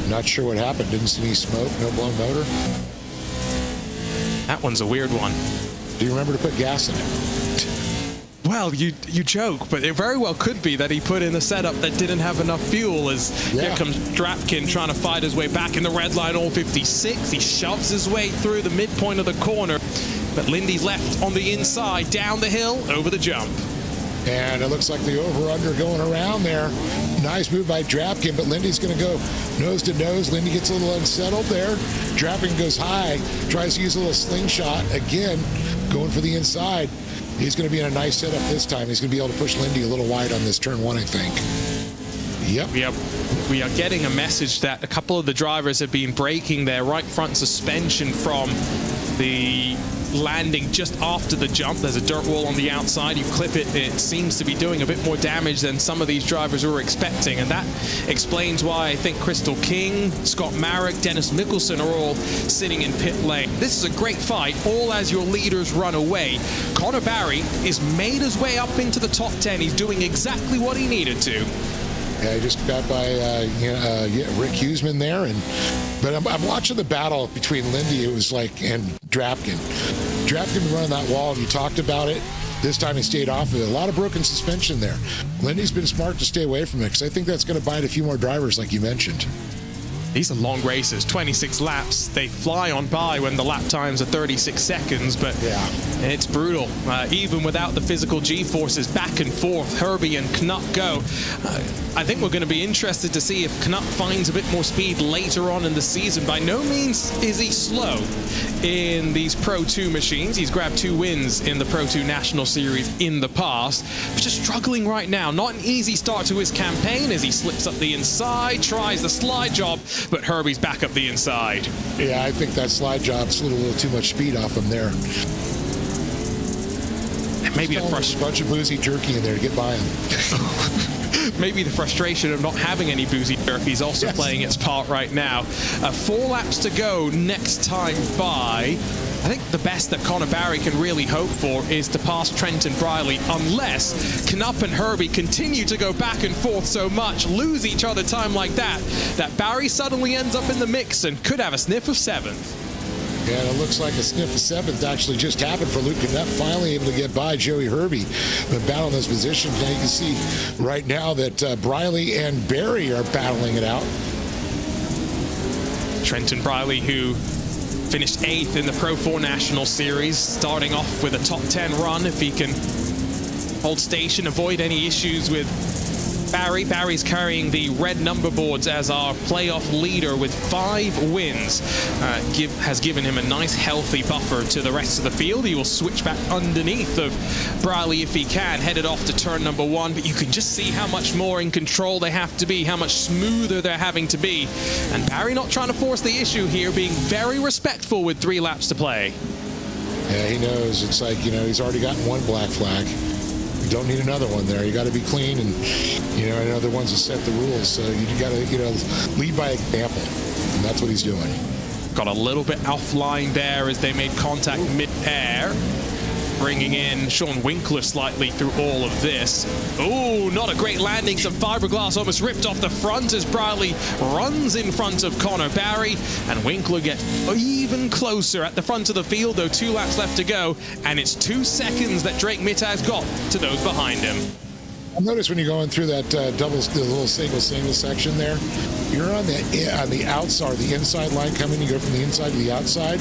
Not sure what happened. Didn't see any smoke, no blown motor. That one's a weird one. Do you remember to put gas in it? Well, you joke, but it very well could be that he put in a setup that didn't have enough fuel as here comes Drapkin trying to fight his way back in the red line, all 56. He shoves his way through the midpoint of the corner, but Lindy's left on the inside, down the hill, over the jump. And it looks like the over-under going around there. Nice move by Drapkin, but Lindy's going to go nose to nose. Lindy gets a little unsettled there. Drapkin goes high, tries to use a little slingshot. Again, going for the inside. He's going to be in a nice setup this time. He's going to be able to push Lindy a little wide on this turn 1, I think. Yep. We are getting a message that a couple of the drivers have been breaking their right front suspension from the landing just after the jump. There's a dirt wall on the outside. You clip it, it seems to be doing a bit more damage than some of these drivers were expecting, and that explains why I think Crystal King, Scott Marek, Dennis Mickelson are all sitting in pit lane. This is a great fight, all as your leaders run away. Connor Barry is made his way up into the top 10. He's doing exactly what he needed to. Yeah, he just got by Rick Huseman there, but I'm watching the battle between Lindy, it was like, and Drapkin. Drapkin running that wall, and you talked about it. This time he stayed off of it. A lot of broken suspension there. Lindy's been smart to stay away from it, because I think that's going to bite a few more drivers, like you mentioned. These are long races, 26 laps. They fly on by when the lap times are 36 seconds, but it's brutal. Even without the physical G-forces, back and forth, Herby and Knupp go. I think we're going to be interested to see if Knupp finds a bit more speed later on in the season. By no means is he slow in these Pro 2 machines. He's grabbed 2 wins in the Pro 2 National Series in the past, but just struggling right now. Not an easy start to his campaign as he slips up the inside, tries the slide job, but Herby's back up the inside. Yeah, I think that slide job's a little too much speed off him there. Maybe the frustration. Bunch of boozy jerky in there to get by him. Maybe the frustration of not having any boozy jerky is also playing its part right now. 4 laps to go next time by. I think the best that Connor Barry can really hope for is to pass Trenton Briley, unless Knupp and Herby continue to go back and forth so much, lose each other time like that, that Barry suddenly ends up in the mix and could have a sniff of 7th. And it looks like a sniff of seventh actually just happened for Luke Knupp, finally able to get by Joey Herbie. Been battling those positions. Now you can see right now that Briley and Barry are battling it out. Trenton Briley, who finished 8th in the Pro 4 National Series, starting off with a top 10 run if he can hold station, avoid any issues with Barry. Barry's carrying the red number boards as our playoff leader with 5 wins. Has given him a nice healthy buffer to the rest of the field. He will switch back underneath of Briley if he can, headed off to turn number 1, but you can just see how much more in control they have to be, how much smoother they're having to be. And Barry not trying to force the issue here, being very respectful with 3 laps to play. Yeah, he knows. It's like, he's already gotten 1 black flag. You don't need another one there. You got to be clean, and another ones that set the rules. So you got to lead by example, and that's what he's doing. Got a little bit offline there as they made contact mid-air, bringing in Sean Winkler slightly through all of this. Oh, not a great landing. Some fiberglass almost ripped off the front as Briley runs in front of Connor Barry, and Winkler gets even closer at the front of the field, though 2 laps left to go, and it's 2 seconds that Drake Mittag's got to those behind him. Notice when you're going through that the little single section there, you're on the outside, the inside line coming. You go from the inside to the outside.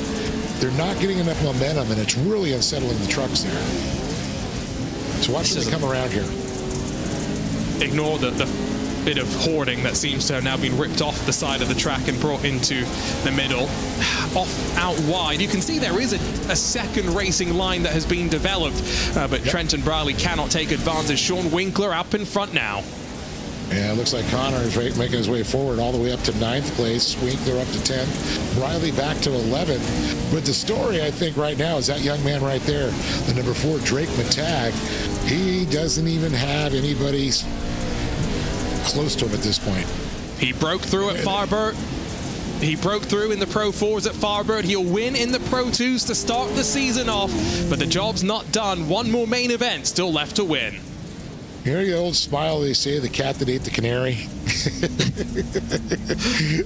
They're not getting enough momentum, and it's really unsettling the trucks there. So watch them come around here. Ignore the bit of hoarding that seems to have now been ripped off the side of the track and brought into the middle. Off out wide. You can see there is a second racing line that has been developed, but Trenton Briley cannot take advantage. Sean Winkler up in front now. Yeah, it looks like Connor is making his way forward all the way up to 9th place. Winkler up to 10th. Briley back to 11th. But the story, I think, right now is that young man right there, the number 4, Drake Mittag. He doesn't even have anybody close to him at this point. He broke through at Firebird. He broke through in the Pro 4s at Firebird. He'll win in the Pro 2s to start the season off, but the job's not done. One more main event still left to win. You know the old smile they say, the cat that ate the canary?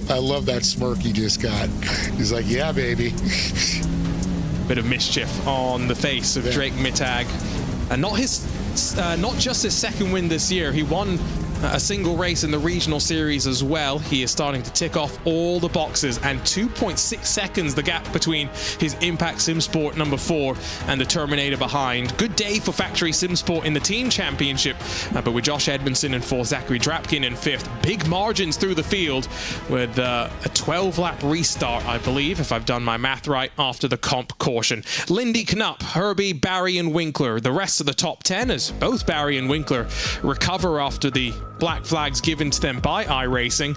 I love that smirk he just got. He's like, yeah, baby. Bit of mischief on the face of Drake Mittag. And not just his second win this year. He won a single race in the regional series as well. He is starting to tick off all the boxes, and 2.6 seconds the gap between his Impact Simsport number 4 and the Terminator behind. Good day for Factory Simsport in the team championship, but with Josh Edmondson in 4th, Zachary Drapkin in 5th. Big margins through the field with a 12-lap restart, I believe, if I've done my math right, after the comp caution. Lindy Knupp, Herbie, Barry and Winkler, the rest of the top 10, as both Barry and Winkler recover after the black flags given to them by iRacing.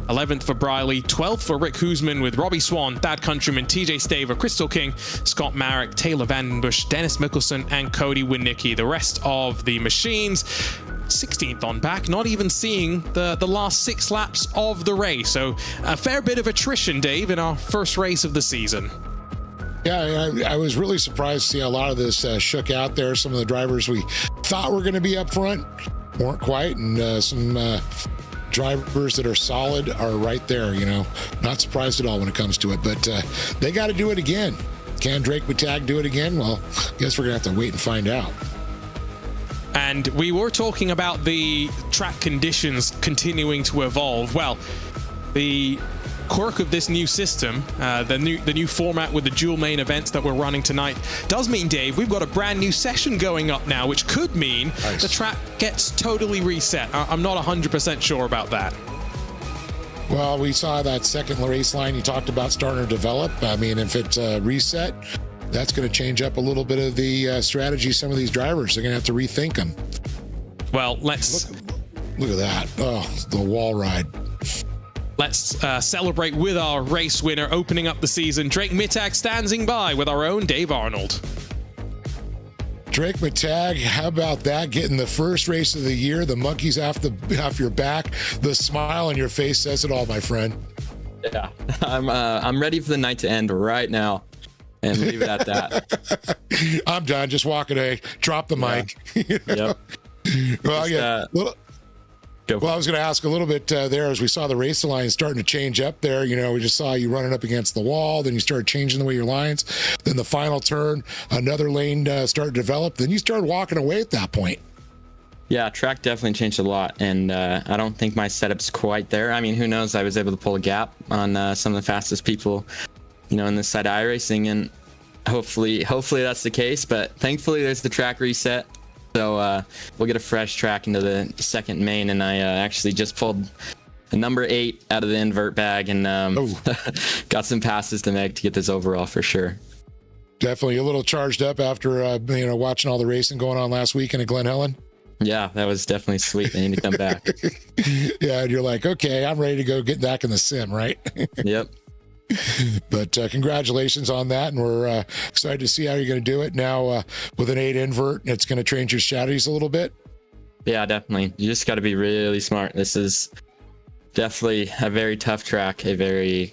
11th for Briley, 12th for Rick Hoosman, with Robbie Swan, Thad Countryman, TJ Staver, Crystal King, Scott Marek, Taylor Vandenbush, Dennis Mickelson, and Cody Winnicki. The rest of the machines 16th on back, not even seeing the last 6 laps of the race. So a fair bit of attrition, Dave, in our first race of the season. Yeah, I was really surprised to see a lot of this shook out there. Some of the drivers we thought were going to be up front weren't quite, and some drivers that are solid are right there. Not surprised at all when it comes to it, but they got to do it again. Can Drake Mittag do it again? Well, I guess we're gonna have to wait and find out. And we were talking about the track conditions continuing to evolve. Well, the quirk of this new system, the new format with the dual main events that we're running tonight, does mean, Dave, we've got a brand new session going up now, which could mean the track gets totally reset. I'm not 100% sure about that. Well, we saw that second race line you talked about starting to develop. I mean, if it's reset, that's going to change up a little bit of the strategy. Some of these drivers, they're going to have to rethink them. Well, let's look at that. Oh, the wall ride. Let's celebrate with our race winner opening up the season. Drake Mittag standing by with our own Dave Arnold. Drake Mittag, how about that? Getting the first race of the year, the monkeys off your back, the smile on your face says it all, my friend. Yeah, I'm ready for the night to end right now, and leave it at that. I'm done. Just walk away. Drop the mic. Yep. Well, Well, I was going to ask a little bit there as we saw the race lines starting to change up there. You know, we just saw you running up against the wall. Then you started changing the way your lines. Then the final turn, another lane started to develop. Then you started walking away at that point. Yeah, track definitely changed a lot, and I don't think my setup's quite there. I mean, who knows? I was able to pull a gap on some of the fastest people, you know, in this side of iRacing, and hopefully that's the case. But thankfully, there's the track reset, so we'll get a fresh track into the second main. And I actually just pulled a number 8 out of the invert bag, and got some passes to make to get this overall for sure. Definitely a little charged up after you know, watching all the racing going on last weekend at Glen Helen. Yeah, that was definitely sweet. I need to come back. Yeah, and you're like, okay, I'm ready to go get back in the sim, right? Yep. But congratulations on that, and we're excited to see how you're going to do it now with an 8 invert. It's going to change your strategies a little bit. Yeah, definitely. You just got to be really smart. This is definitely a very tough track, a very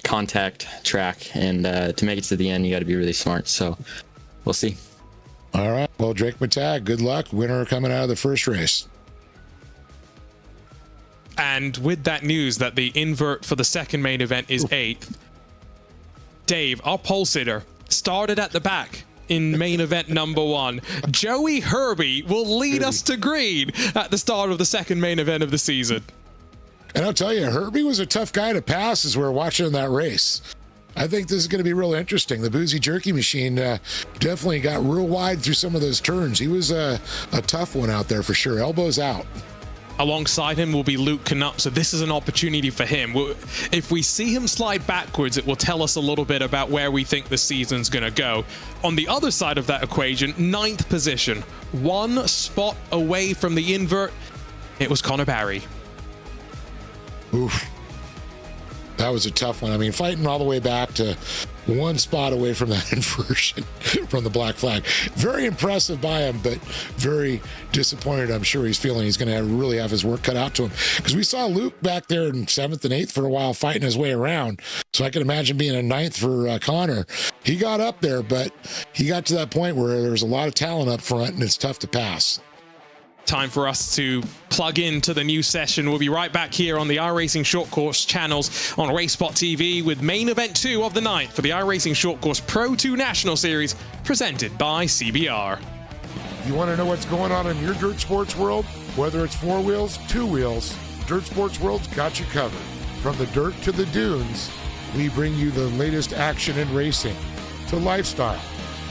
contact track, and to make it to the end, you got to be really smart. So we'll see. All right. Well, Drake Matag, good luck. Winner coming out of the first race. And with that news that the invert for the second main event is 8th, Dave, our pole sitter, started at the back in main event number 1. Joey Herbie will lead us to green at the start of the second main event of the season. And I'll tell you, Herbie was a tough guy to pass as we were watching that race. I think this is going to be real interesting. The Boozy Jerky Machine definitely got real wide through some of those turns. He was a tough one out there for sure. Elbows out. Alongside him will be Luke Canup, so this is an opportunity for him. If we see him slide backwards, it will tell us a little bit about where we think the season's going to go. On the other side of that equation, 9th position, 1 spot away from the invert, it was Connor Barry. Oof. That was a tough one. I mean, fighting all the way back to 1 spot away from that inversion from the black flag. Very impressive by him, but very disappointed. I'm sure he's feeling he's going to really have his work cut out to him. Because we saw Luke back there in 7th and 8th for a while fighting his way around. So I can imagine being a 9th for Connor. He got up there, but he got to that point where there's a lot of talent up front and it's tough to pass. Time for us to plug into the new session. We'll be right back here on the iRacing Short Course channels on RaceSpot TV with main event 2 of the night for the iRacing Short Course Pro 2 National Series presented by CBR. You want to know what's going on in your dirt sports world? Whether it's 4 wheels, 2 wheels, Dirt Sports World's got you covered. From the dirt to the dunes, we bring you the latest action in racing to lifestyle,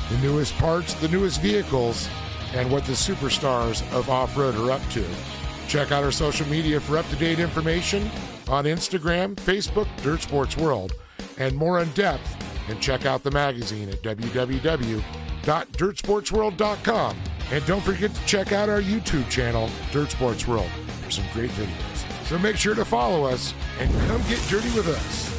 the newest parts, the newest vehicles, and what the superstars of off-road are up to. Check out our social media for up-to-date information on Instagram, Facebook, Dirt Sports World, and more in depth. And check out the magazine at www.dirtsportsworld.com. And don't forget to check out our YouTube channel, Dirt Sports World, for some great videos. So make sure to follow us and come get dirty with us.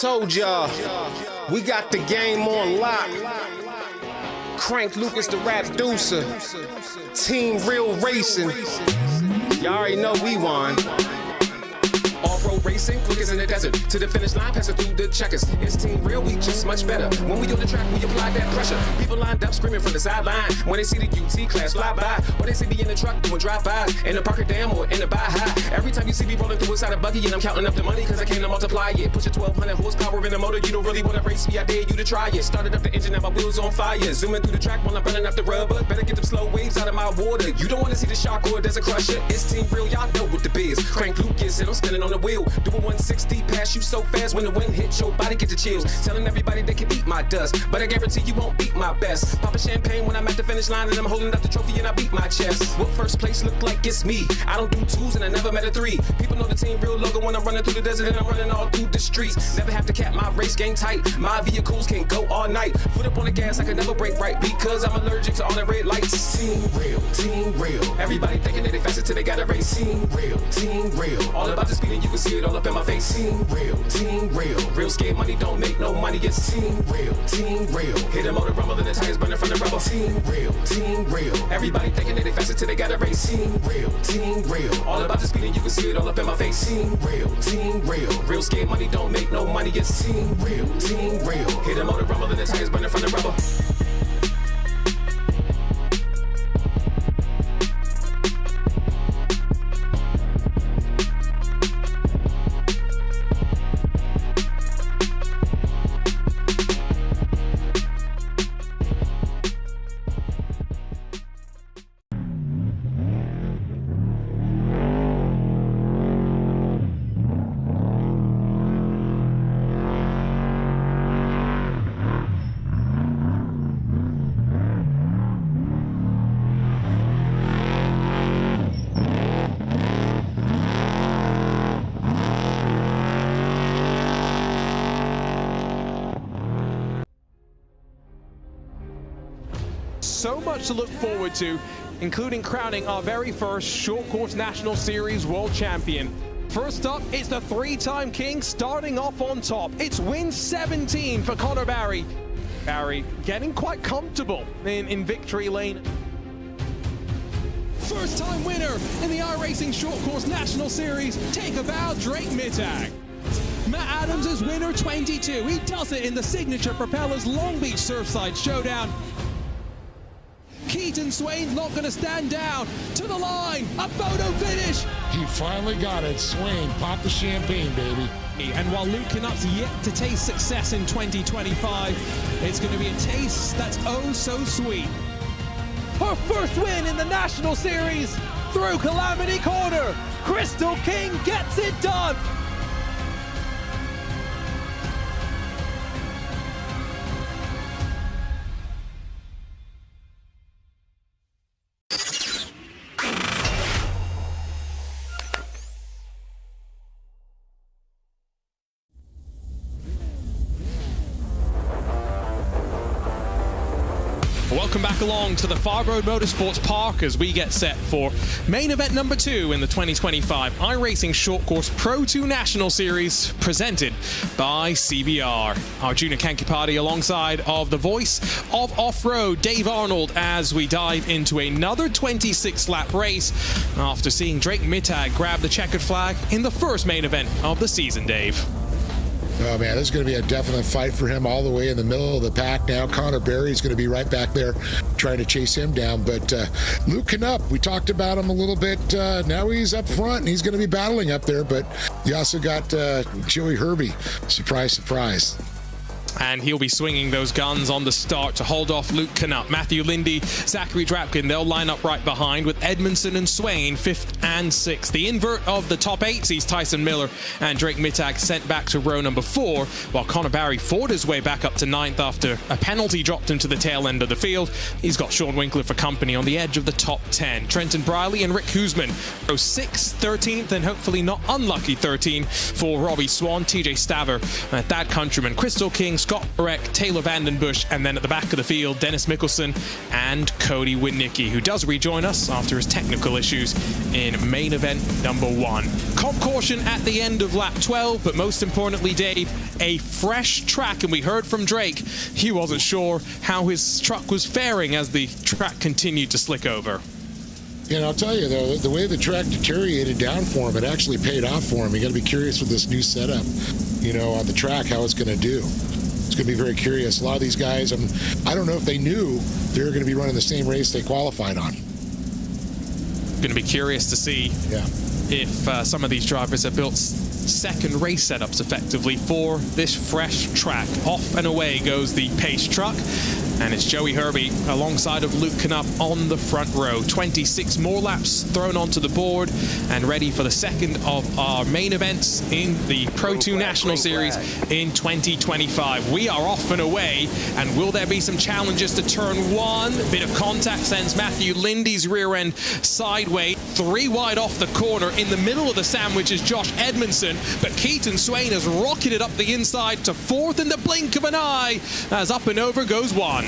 Told y'all, we got the game on lock. Crank Lucas the rap deucer. Team Real Racing. Y'all already know we won. Off-road racing, quickest in the desert. To the finish line, passing through the checkers. It's Team Real, we just much better. When we on the track, we apply that pressure. People lined up screaming from the sideline. When they see the UT class fly by, or they see me in the truck doing drive-bys, in the Parker Dam or in the Baja. Every time you see me rolling through inside a buggy, and I'm counting up the money cause I came to multiply it. Push a 1200 horsepower in the motor, you don't really wanna race me, I dare you to try it. Started up the engine, now my wheels on fire. Zooming through the track while I'm burning up the rubber. Better get them slow waves out of my water. You don't wanna see the shark or there's a crusher. It's Team Real, y'all know what the biz. Crank Lucas and I'm spinning on the wheel. Doing 160 past you so fast when the wind hits your body, get the chills. Telling everybody they can eat my dust, but I guarantee you won't beat my best. Popping champagne when I'm at the finish line and I'm holding up the trophy and I beat my chest. What first place look like it's me? I don't do twos and I never met a three. People know the Team Real logo when I'm running through the desert and I'm running all through the streets. Never have to cap my race game tight. My vehicles can go all night. Foot up on the gas, I can never brake right because I'm allergic to all the red lights. Team Real, Team Real. Everybody thinking that they faster till they got a race. Team Real, Team Real. All about the speed and you can see it all up in my face. Team Real, Team Real. Real scared money don't make no money. It's Team Real, Team Real. Hit the motor rumble and the tires burning from the rubber. Team Real, Team Real. Everybody thinking that they faster till they got a race. Team Real, Team Real. All about the speed and you can see it all up in my face. Team Real, Team Real. Real scared money don't make no money. It's Team Real, Team Real. Hit the motor rumble and the tires burning from the rubber. So much to look forward to, including crowning our very first short course National Series World Champion. First up, it's the three-time king starting off on top. It's win 17 for Connor Barry. Barry getting quite comfortable in victory lane. First-time winner in the iRacing Short Course National Series. Take a bow, Drake Mittag. Matt Adams is winner 22. He does it in the signature Propellers Long Beach Surfside Showdown. Keaton Swain's not going to stand down. To the line, a photo finish. He finally got it. Swain, pop the champagne, baby. And while Luke Canutt's yet to taste success in 2025, it's going to be a taste that's oh so sweet. Her first win in the National Series through Calamity Corner. Crystal King gets it done. Welcome back along to the Firebird Motorsports Park as we get set for main event number 2 in the 2025 iRacing Short Course Pro 2 National Series presented by CBR. Arjuna Kankipati alongside of the voice of off-road, Dave Arnold, as we dive into another 26-lap race after seeing Drake Mittag grab the checkered flag in the first main event of the season, Dave. Oh, man, this is going to be a definite fight for him all the way in the middle of the pack now. Connor Barry is going to be right back there trying to chase him down. But Luke Canutt, we talked about him a little bit. Now he's up front, and he's going to be battling up there. But you also got Joey Herbie. Surprise, surprise. And he'll be swinging those guns on the start to hold off Luke Canutt. Matthew Lindy, Zachary Drapkin, they'll line up right behind with Edmondson and Swain 5th and 6th. The invert of the top 8 sees Tyson Miller and Drake Mittag sent back to row number 4, while Connor Barry fought his way back up to 9th after a penalty dropped him to the tail end of the field. He's got Sean Winkler for company on the edge of the top 10. Trenton Briley and Rick Husman row 6th, 13th, and hopefully not unlucky 13 for Robbie Swan, TJ Staver, Thad Countryman, Crystal King, Scott Reck, Taylor Vandenbush, and then at the back of the field, Dennis Mickelson and Cody Winnicki, who does rejoin us after his technical issues in main event number 1. Comp caution at the end of lap 12, but most importantly, Dave, a fresh track, and we heard from Drake, he wasn't sure how his truck was faring as the track continued to slick over. And I'll tell you, though, the way the track deteriorated down for him, it actually paid off for him. You got to be curious with this new setup, on the track, how it's going to do. It's going to be very curious. A lot of these guys, I don't know if they knew they were going to be running the same race they qualified on. Going to be curious to see if some of these drivers have built second race setups effectively for this fresh track. Off and away goes the pace truck, and it's Joey Herby alongside of Luke Knupp on the front row. 26 more laps thrown onto the board and ready for the second of our main events in the Pro 2 National Series in 2025. We are off and away, and will there be some challenges to turn 1? Bit of contact sends Matthew Lindy's rear end sideways. 3 wide off the corner. In the middle of the sandwich is Josh Edmondson, but Keaton Swain has rocketed up the inside to 4th in the blink of an eye as up and over goes 1.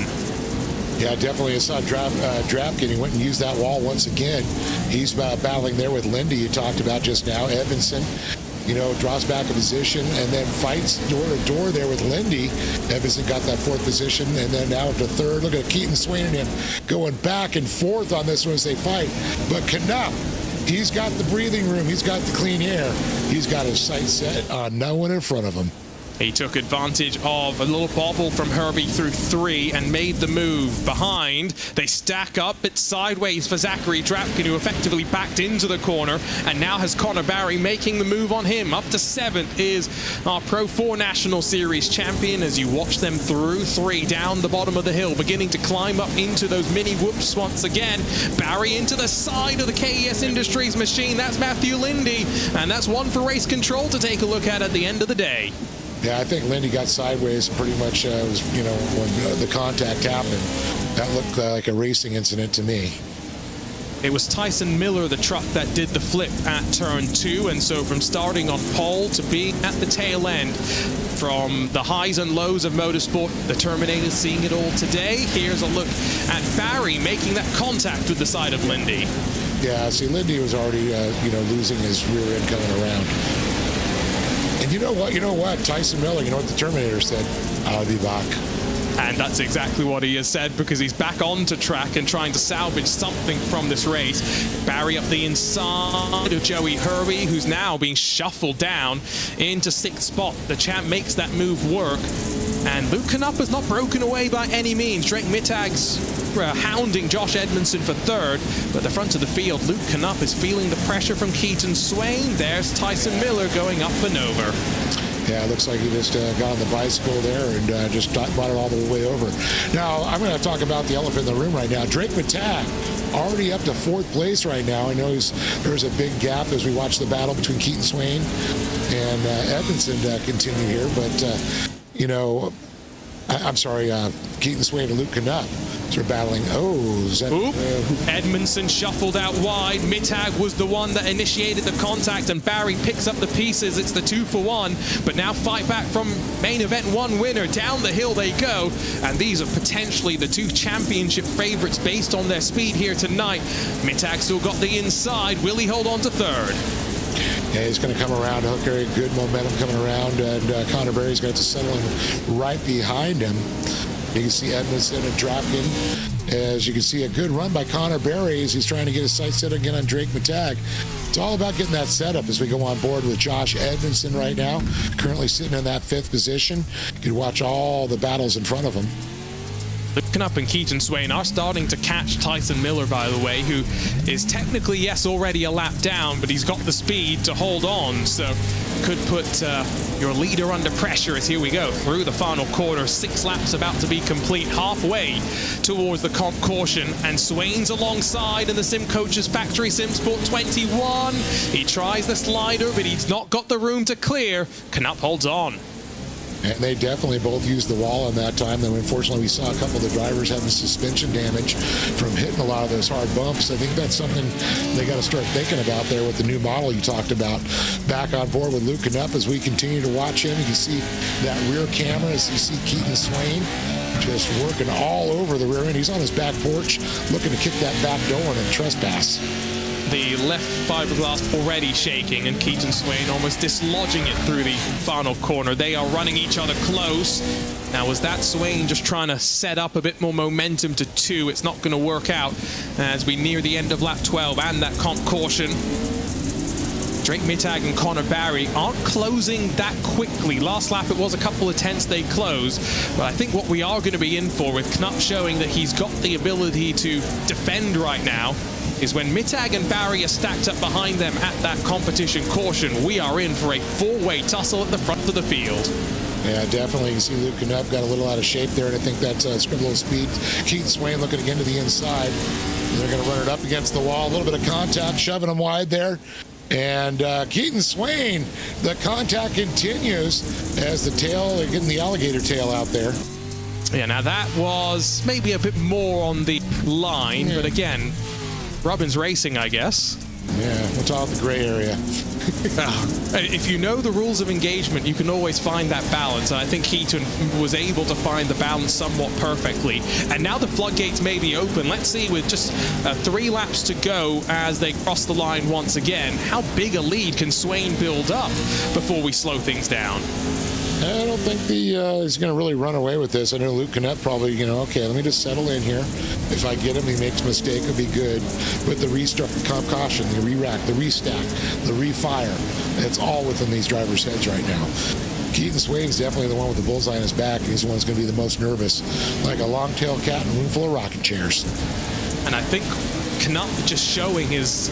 Yeah, definitely. I saw Drapkin. He went and used that wall once again. He's battling there with Lindy, you talked about just now. Edmondson, draws back a position and then fights door to door there with Lindy. Edmondson got that 4th position and then now to 3rd. Look at Keaton Swain and him going back and forth on this one as they fight. But Knupp, he's got the breathing room. He's got the clean air. He's got his sights set on no one in front of him. He took advantage of a little bobble from Herby through 3 and made the move behind. They stack up. It's sideways for Zachary Drapkin, who effectively backed into the corner, and now has Connor Barry making the move on him. Up to 7th is our Pro 4 National Series champion as you watch them through 3 down the bottom of the hill, beginning to climb up into those mini whoops once again. Barry into the side of the KES Industries machine. That's Matthew Lindy, and that's one for race control to take a look at the end of the day. Yeah, I think Lindy got sideways pretty much, when the contact happened. That looked like a racing incident to me. It was Tyson Miller, the truck, that did the flip at turn 2, and so from starting on pole to being at the tail end, from the highs and lows of motorsport, the Terminator's seeing it all today. Here's a look at Barry making that contact with the side of Lindy. Yeah, see, Lindy was already, losing his rear end coming around. And you know what? Tyson Miller, you know what the Terminator said? I'll be back. And that's exactly what he has said, because he's back onto track and trying to salvage something from this race. Barry up the inside of Joey Herby, who's now being shuffled down into 6th spot. The champ makes that move work. And Luke Knupp is not broken away by any means. Drake Mittag's hounding Josh Edmondson for 3rd, but at the front of the field, Luke Knupp is feeling the pressure from Keaton Swain. There's Tyson Miller going up and over. Yeah, it looks like he just got on the bicycle there and just brought it all the way over. Now, I'm going to talk about the elephant in the room right now. Drake Mittag, already up to 4th place right now. I know there's a big gap as we watch the battle between Keaton Swain and Edmondson continue here, but I'm sorry, Keaton Swain and Luke Knupp are battling. Edmondson shuffled out wide. Mittag was the one that initiated the contact, and Barry picks up the pieces. It's the 2 for 1, but now fight back from main event 1 winner. Down the hill they go, and these are potentially the 2 championship favorites based on their speed here tonight. Mittag still got the inside. Will he hold on to 3rd? Yeah, he's going to come around. Hooker, good momentum coming around, and Connor Berry's going to settle in right behind him. You can see Edmondson and Drapkin. As you can see, a good run by Connor Berry as he's trying to get his sights set again on Drake Mittag. It's all about getting that setup as we go on board with Josh Edmondson right now, currently sitting in that 5th position. You can watch all the battles in front of him. Knupp and Keaton Swain are starting to catch Tyson Miller, by the way, who is technically, yes, already a lap down, but he's got the speed to hold on, so could put your leader under pressure as here we go through the final quarter. 6 laps about to be complete, halfway towards the comp caution, and Swain's alongside in the Sim Coaches Factory Sim Sport 21. He tries the slider, but he's not got the room to clear. Knupp holds on. And they definitely both used the wall in that time. Then unfortunately we saw a couple of the drivers having suspension damage from hitting a lot of those hard bumps. I think that's something they got to start thinking about there with the new model you talked about. Back on board with Luke Knupp as we continue to watch him. You can see that rear camera as you see Keaton Swain just working all over the rear end. He's on his back porch looking to kick that back door and trespass. The left fiberglass already shaking, and Keaton Swain almost dislodging it through the final corner. They are running each other close. Now, was that Swain just trying to set up a bit more momentum to 2? It's not going to work out as we near the end of lap 12 and that comp caution. Drake Mittag and Connor Barry aren't closing that quickly. Last lap it was a couple of tenths they closed, but I think what we are going to be in for, with Knupp showing that he's got the ability to defend right now, is when Mittag and Barry are stacked up behind them at that competition caution, we are in for a four-way tussle at the front of the field. Yeah, definitely. You see Luke Knupp got a little out of shape there, and I think that's script a little speed. Keaton Swain looking again to the inside. They're going to run it up against the wall. A little bit of contact, shoving them wide there. And Keaton Swain, the contact continues as the tail, they're getting the alligator tail out there. Yeah, now that was maybe a bit more on the line, but again, Robbins Racing, I guess. Yeah, we'll talk the gray area. If you know the rules of engagement, you can always find that balance. And I think Keaton was able to find the balance somewhat perfectly. And now the floodgates may be open. Let's see, with just 3 laps to go as they cross the line once again, how big a lead can Swain build up before we slow things down? I don't think he's going to really run away with this. I know Luke Knupp probably, okay, let me just settle in here. If I get him, he makes a mistake, it'll be good. But the restart, the comp caution, the re-rack, the restack, the refire, it's all within these drivers' heads right now. Keaton Swain's definitely the one with the bullseye on his back. He's the one who's going to be the most nervous, like a long-tailed cat in a room full of rocking chairs. And I think Knupp just showing his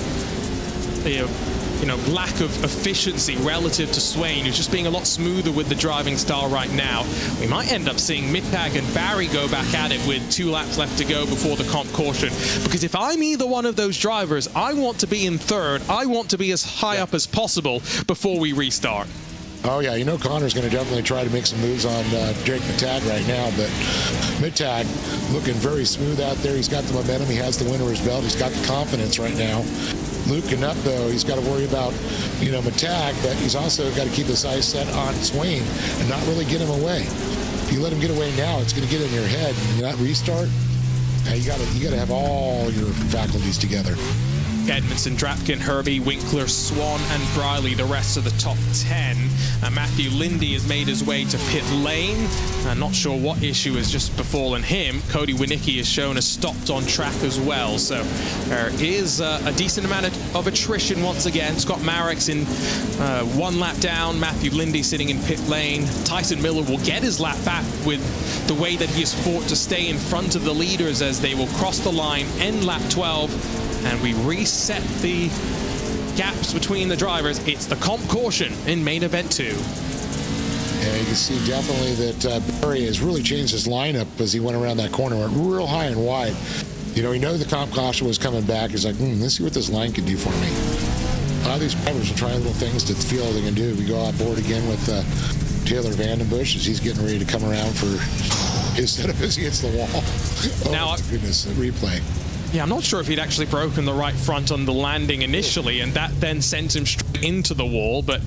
lack of efficiency relative to Swain, who's just being a lot smoother with the driving style right now. We might end up seeing Mittag and Barry go back at it with 2 laps left to go before the comp caution. Because if I'm either one of those drivers, I want to be in third. I want to be as high up as possible before we restart. Oh, yeah, Connor's going to definitely try to make some moves on Drake Mittag right now, but Mittag looking very smooth out there. He's got the momentum. He has the win under his belt. He's got the confidence right now. Luke Knupp, though, he's got to worry about, Mittag, but he's also got to keep his eyes set on Swain and not really get him away. If you let him get away now, it's going to get in your head and you not restart. Now you got to have all your faculties together. Edmondson, Drapkin, Herbie, Winkler, Swan, and Briley, the rest of the top 10. Matthew Lindy has made his way to pit lane. I'm not sure what issue has just befallen him. Cody Winicki is shown as stopped on track as well. So there is a decent amount of attrition once again. Scott Mareks in 1 lap down. Matthew Lindy sitting in pit lane. Tyson Miller will get his lap back with the way that he has fought to stay in front of the leaders as they will cross the line, end lap 12. And we reset the gaps between the drivers. It's the comp caution in main event 2. Yeah, you can see definitely that Barry has really changed his lineup as he went around that corner, went real high and wide. He knew the comp caution was coming back. He's like, let's see what this line can do for me. A lot of these drivers will try little things to feel they can do. We go on board again with Taylor Vandenbush as he's getting ready to come around for his setup as he hits the wall. Oh, now, goodness, the replay. Yeah, I'm not sure if he'd actually broken the right front on the landing initially, and that then sent him straight into the wall, but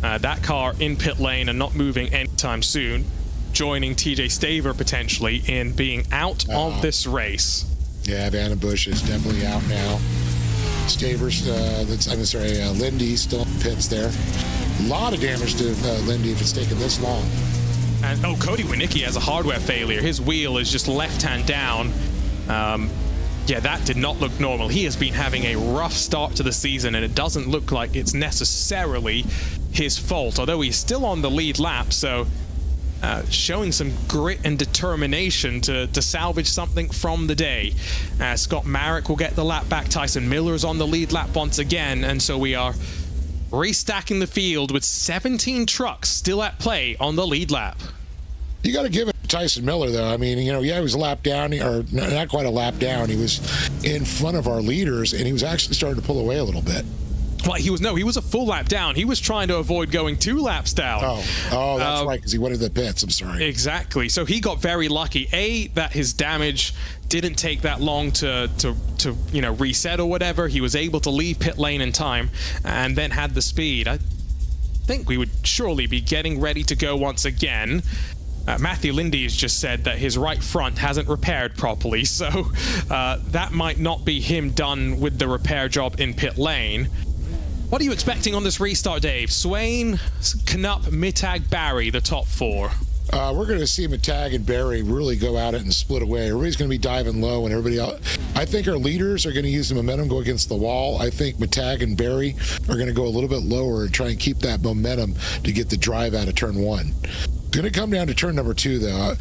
that car in pit lane and not moving anytime soon, joining TJ Staver potentially in being out of this race. Yeah, Vandenbush is definitely out now. Staver's, Lindy still in pits there. A lot of damage to Lindy if it's taken this long. And Cody Winicki has a hardware failure. His wheel is just left-hand down. Yeah, that did not look normal. He has been having a rough start to the season, and it doesn't look like it's necessarily his fault, although he's still on the lead lap, so showing some grit and determination to salvage something from the day. Scott Marek will get the lap back. Tyson Miller's on the lead lap once again, and so we are restacking the field with 17 trucks still at play on the lead lap. You got to give it to Tyson Miller, though. I mean, he was a lap down, or not quite a lap down. He was in front of our leaders, and he was actually starting to pull away a little bit. Well, he was a full lap down. He was trying to avoid going 2 laps down. Oh, that's right, because he went to the pits. I'm sorry. Exactly. So he got very lucky. That his damage didn't take that long to reset or whatever. He was able to leave pit lane in time, and then had the speed. I think we would surely be getting ready to go once again. Matthew Lindy has just said that his right front hasn't repaired properly, so that might not be him done with the repair job in pit lane. What are you expecting on this restart, Dave? Swain, Knupp, Mittag, Barry, the top 4. We're going to see Mittag and Barry really go at it and split away. Everybody's going to be diving low, and everybody else. I think our leaders are going to use the momentum, go against the wall. I think Mittag and Barry are going to go a little bit lower and try and keep that momentum to get the drive out of turn 1. It's going to come down to turn number 2, though.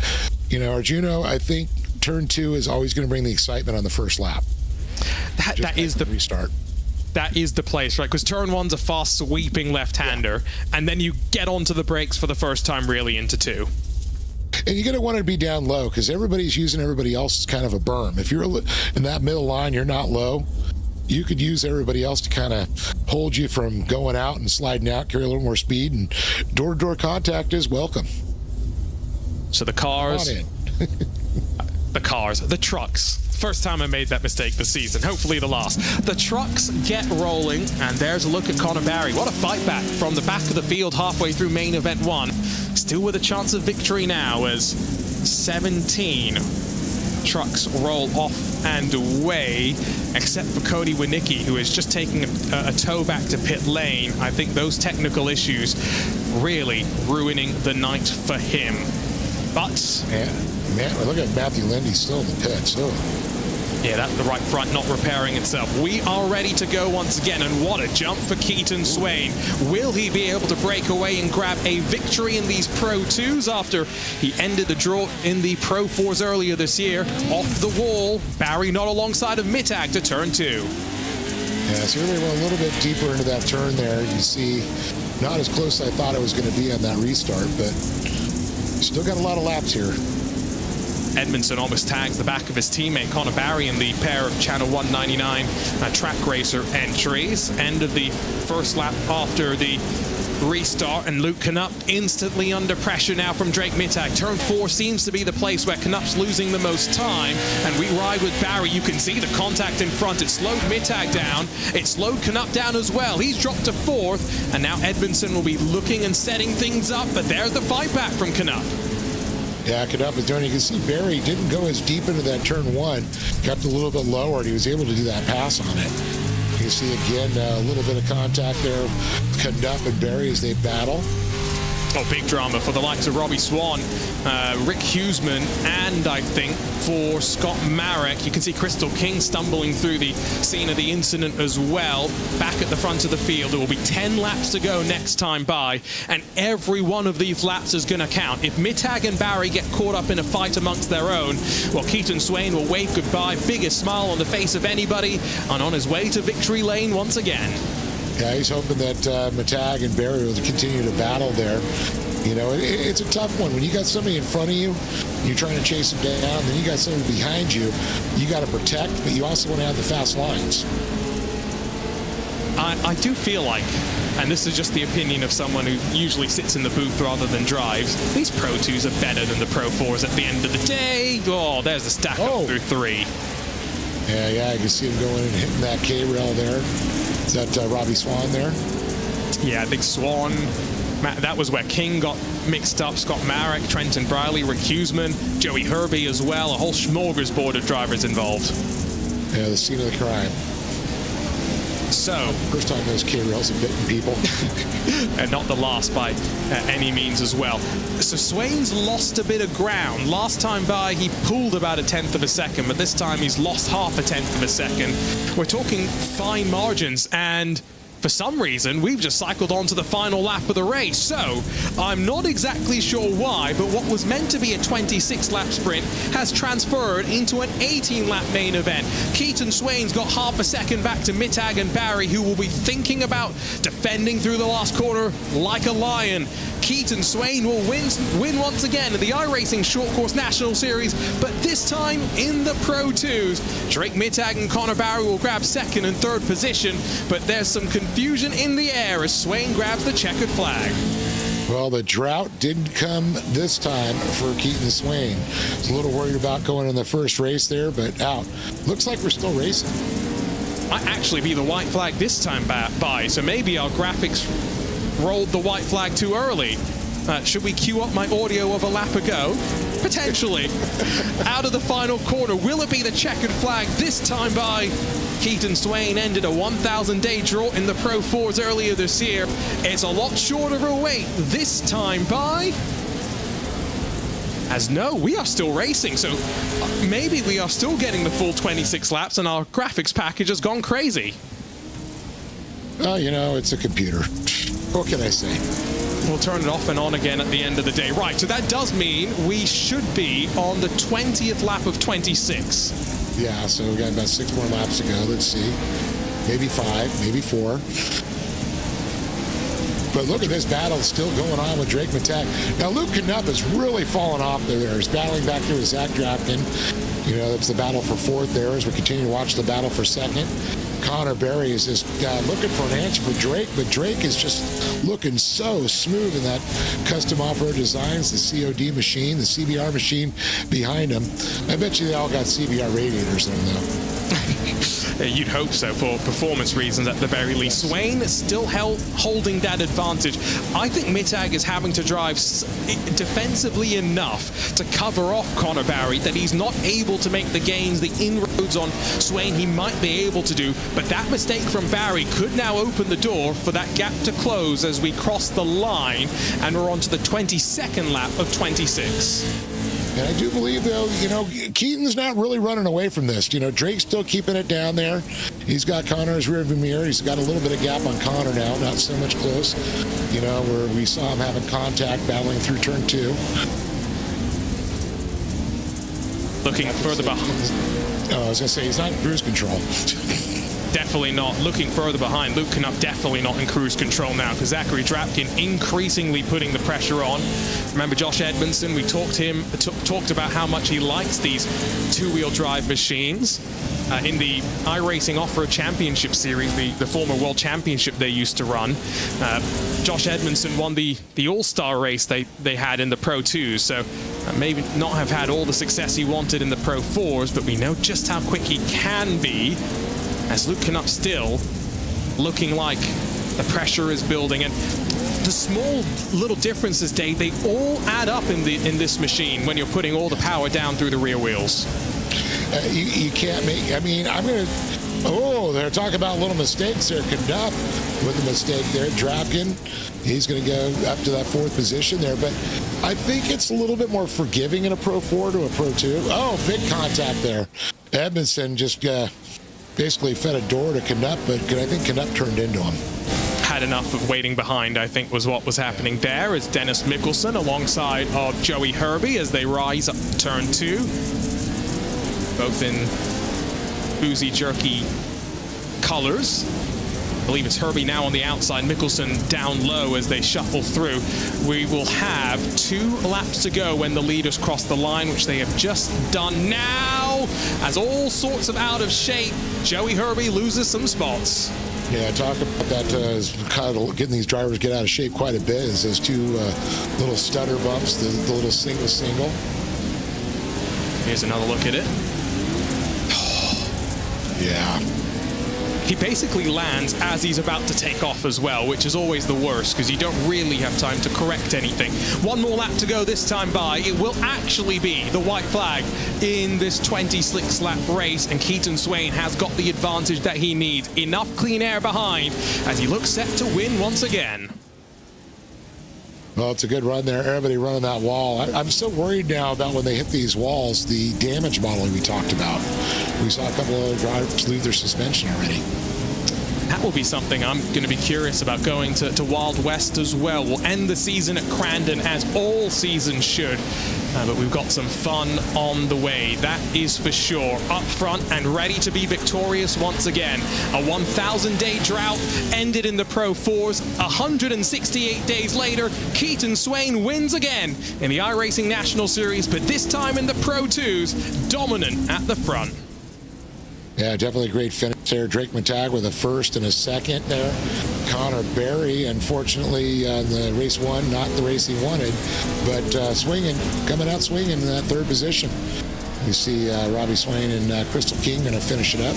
Arjuno, I think turn 2 is always going to bring the excitement on the first lap. That is the restart. That is the place, right? Because turn 1's a fast sweeping left-hander, and then you get onto the brakes for the first time really into 2. And you're going to want to be down low because everybody's using everybody else as kind of a berm. If you're in that middle line, you're not low. You could use everybody else to kind of hold you from going out and sliding out, carry a little more speed, and door-to-door contact is welcome. So the cars, the trucks. First time I made that mistake this season, hopefully the last. The trucks get rolling, and there's a look at Conor Barry. What a fight back from the back of the field halfway through main event 1. Still with a chance of victory now as 17 trucks roll off and away, except for Cody Winicki, who is just taking a tow back to pit lane. I think those technical issues really ruining the night for him. But man, look at Matthew Lindy still in the pits. Yeah, that's the right front not repairing itself. We are ready to go once again, and what a jump for Keaton Swain. Will he be able to break away and grab a victory in these Pro 2s after he ended the draw in the Pro 4s earlier this year? Off the wall, Barry not alongside of Mittag to turn 2. Yeah, so really went a little bit deeper into that turn there. You see, not as close as I thought it was going to be on that restart, but still got a lot of laps here. Edmondson almost tags the back of his teammate Conor Barry in the pair of Channel 199 track racer entries. End of the first lap after the restart, and Luke Knupp instantly under pressure now from Drake Mittag. Turn 4 seems to be the place where Knupp's losing the most time, and we ride with Barry. You can see the contact in front. It slowed Mittag down. It slowed Knupp down as well. He's dropped to 4th, and now Edmondson will be looking and setting things up, but there's the fight back from Knupp. Yeah, Knupp is doing. You can see Barry didn't go as deep into that turn 1, kept a little bit lower, and he was able to do that pass on it. You see again a little bit of contact there, Knupp and Barry as they battle. Oh, big drama for the likes of Robbie Swan, Rick Huseman, and I think for Scott Marek. You can see Crystal King stumbling through the scene of the incident as well. Back at the front of the field, there will be 10 laps to go next time by, and every one of these laps is going to count. If Mittag and Barry get caught up in a fight amongst their own, well, Keaton Swain will wave goodbye, biggest smile on the face of anybody, and on his way to victory lane once again. Yeah, he's hoping that Mittag and Barry will continue to battle there. You know, it's a tough one. When you got somebody in front of you, you're trying to chase them down, then you got somebody behind you, you got to protect, but you also want to have the fast lines. I do feel like, and this is just the opinion of someone who usually sits in the booth rather than drives, these Pro 2s are better than the Pro 4s at the end of the day. Oh, there's the stack up through 3. Yeah, you can see him going and hitting that K-rail there. Is that Robbie Swan there? Yeah, big Swan. That was where King got mixed up. Scott Marek, Trenton Briley, Rick Huseman, Joey Herbie as well. A whole smorgasbord of drivers involved. Yeah, the scene of the crime. So, first time those K-rails have bitten people. And not the last by any means as well. So Swain's lost a bit of ground. Last time by, he pulled about 1/10 of a second, but this time he's lost 1/2 of a second. We're talking fine margins, and for some reason, we've just cycled on to the final lap of the race. So, I'm not exactly sure why, but what was meant to be a 26-lap sprint has transferred into an 18-lap main event. Keaton Swain's got 1/2 a second back to Mittag and Barry, who will be thinking about defending through the last corner like a lion. Keaton Swain will win once again in the iRacing Short Course National Series, but this time in the Pro 2s. Drake Mittag and Conor Barry will grab 2nd and 3rd position, but there's some confusion confusion in the air as Swain grabs the checkered flag. Well, the drought didn't come this time for Keaton Swain. I was a little worried about going in the first race there, but out. Looks like we're still racing. Might actually be the white flag this time by, so maybe our graphics rolled the white flag too early. Should we cue up my audio of a lap ago? Potentially. Out of the final corner, will it be the checkered flag this time by? Keaton Swain ended a 1,000-day drought in the Pro 4s earlier this year. It's a lot shorter of a wait this time by. As no, we are still racing, so maybe we are still getting the full 26 laps and our graphics package has gone crazy. Well, you know, it's a computer. What can I say? We'll turn it off and on again at the end of the day. Right, so that does mean we should be on the 20th lap of 26. Yeah, so we got about 6 more laps to go. Let's see. Maybe 5, maybe 4. But look at this battle still going on with Drake Mattek. Now, Luke Knupp has really fallen off there. He's battling back there with Zach Drapkin. You know, it's the battle for 4th there as we continue to watch the battle for 2nd. Connor Berry is just looking for an answer for Drake, but Drake is just looking so smooth in that custom off-road designs, the COD machine, the CBR machine behind him. I bet you they all got CBR radiators in them, though. You'd hope so for performance reasons at the very least. Swain still holding that advantage. I think Mittag is having to drive defensively enough to cover off Connor Barry that he's not able to make the gains, the inroads on Swain he might be able to do. But that mistake from Barry could now open the door for that gap to close as we cross the line and we're on to the 22nd lap of 26. And I do believe, though, you know, Keaton's not really running away from this. You know, Drake's still keeping it down there. He's got Connor's rearview mirror. He's got a little bit of gap on Connor now, not so much close, you know, where we saw him having contact battling through turn 2. Looking further behind. Oh, I was going to say, he's not in cruise control. Definitely not. Looking further behind, Luke Knupp definitely not in cruise control now because Zachary Drapkin increasingly putting the pressure on. Remember Josh Edmondson, we talked about how much he likes these two-wheel drive machines. In the iRacing Off-Road Championship Series, the former World Championship they used to run, Josh Edmondson won the All-Star race they had in the Pro 2s, so maybe not have had all the success he wanted in the Pro 4s, but we know just how quick he can be, as Luke Knupp still looking like the pressure is building. And the small little differences, Dave, they all add up in this machine when you're putting all the power down through the rear wheels. You can't make, I mean, I'm going to, they're talking about little mistakes there. Knupp with a mistake there. Drapkin, he's going to go up to that 4th position there. But I think it's a little bit more forgiving in a Pro 4 to a Pro 2. Oh, big contact there. Edmondson just basically fed a door to Knupp, but I think Knupp turned into him. Had enough of waiting behind, I think, was what was happening there, as Dennis Mickelson alongside of Joey Herbie as they rise up turn 2. Both in boozy jerky colors. I believe it's Herbie now on the outside, Mickelson down low as they shuffle through. We will have 2 laps to go when the leaders cross the line, which they have just done now. As all sorts of out of shape, Joey Herbie loses some spots. Yeah, talk about that, kind of getting these drivers get out of shape quite a bit, is those 2 little stutter bumps, the little single. Here's another look at it. Yeah. He basically lands as he's about to take off as well, which is always the worst because you don't really have time to correct anything. 1 more lap to go this time by. It will actually be the white flag in this 26 lap race, and Keaton Swain has got the advantage that he needs. Enough clean air behind as he looks set to win once again. Well, it's a good run there. Everybody running that wall. I'm so worried now about when they hit these walls, the damage modeling we talked about. We saw a couple of other drivers lose their suspension already. That will be something I'm going to be curious about going to Wild West as well. We'll end the season at Crandon as all seasons should. But we've got some fun on the way, that is for sure. Up front and ready to be victorious once again. A 1,000-day drought ended in the Pro 4s. 168 days later, Keaton Swain wins again in the iRacing National Series, but this time in the Pro 2s, dominant at the front. Yeah, definitely a great finish there. Drake Matag with a first and a second there. Connor Berry, unfortunately, the race one, not the race he wanted, but coming out swinging in that third position. You see Robbie Swain and Crystal King going to finish it up.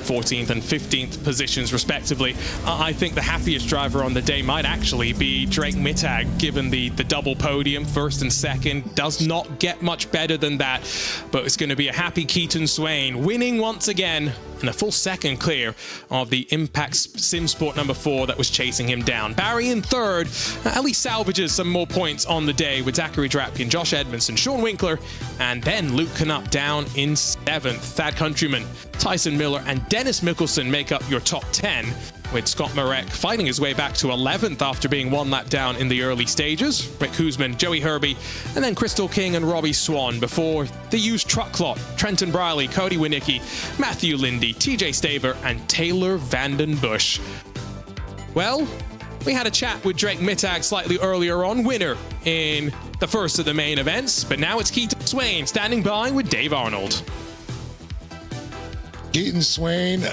14th and 15th positions respectively. I think the happiest driver on the day might actually be Drake Mittag, given the double podium, first and second. Does not get much better than that, but it's going to be a happy Keaton Swain, winning once again and a full second clear of the Impact Sim Sport number 4 that was chasing him down. Barry in third, at least salvages some more points on the day with Zachary Drapkin, Josh Edmondson, Sean Winkler, and then Luke Canup down in 7th. Thad Countryman, Tyson Miller, and Dennis Mickelson make up your top 10, with Scott Marek fighting his way back to 11th after being one lap down in the early stages. Rick Hoosman, Joey Herbie, and then Crystal King and Robbie Swan before the used truck lot. Trenton Briley, Cody Winicki, Matthew Lindy, TJ Staver, and Taylor Vandenbush. Well, we had a chat with Drake Mittag slightly earlier on, winner in the first of the main events, but now it's Keaton Swain standing by with Dave Arnold. Keaton Swain,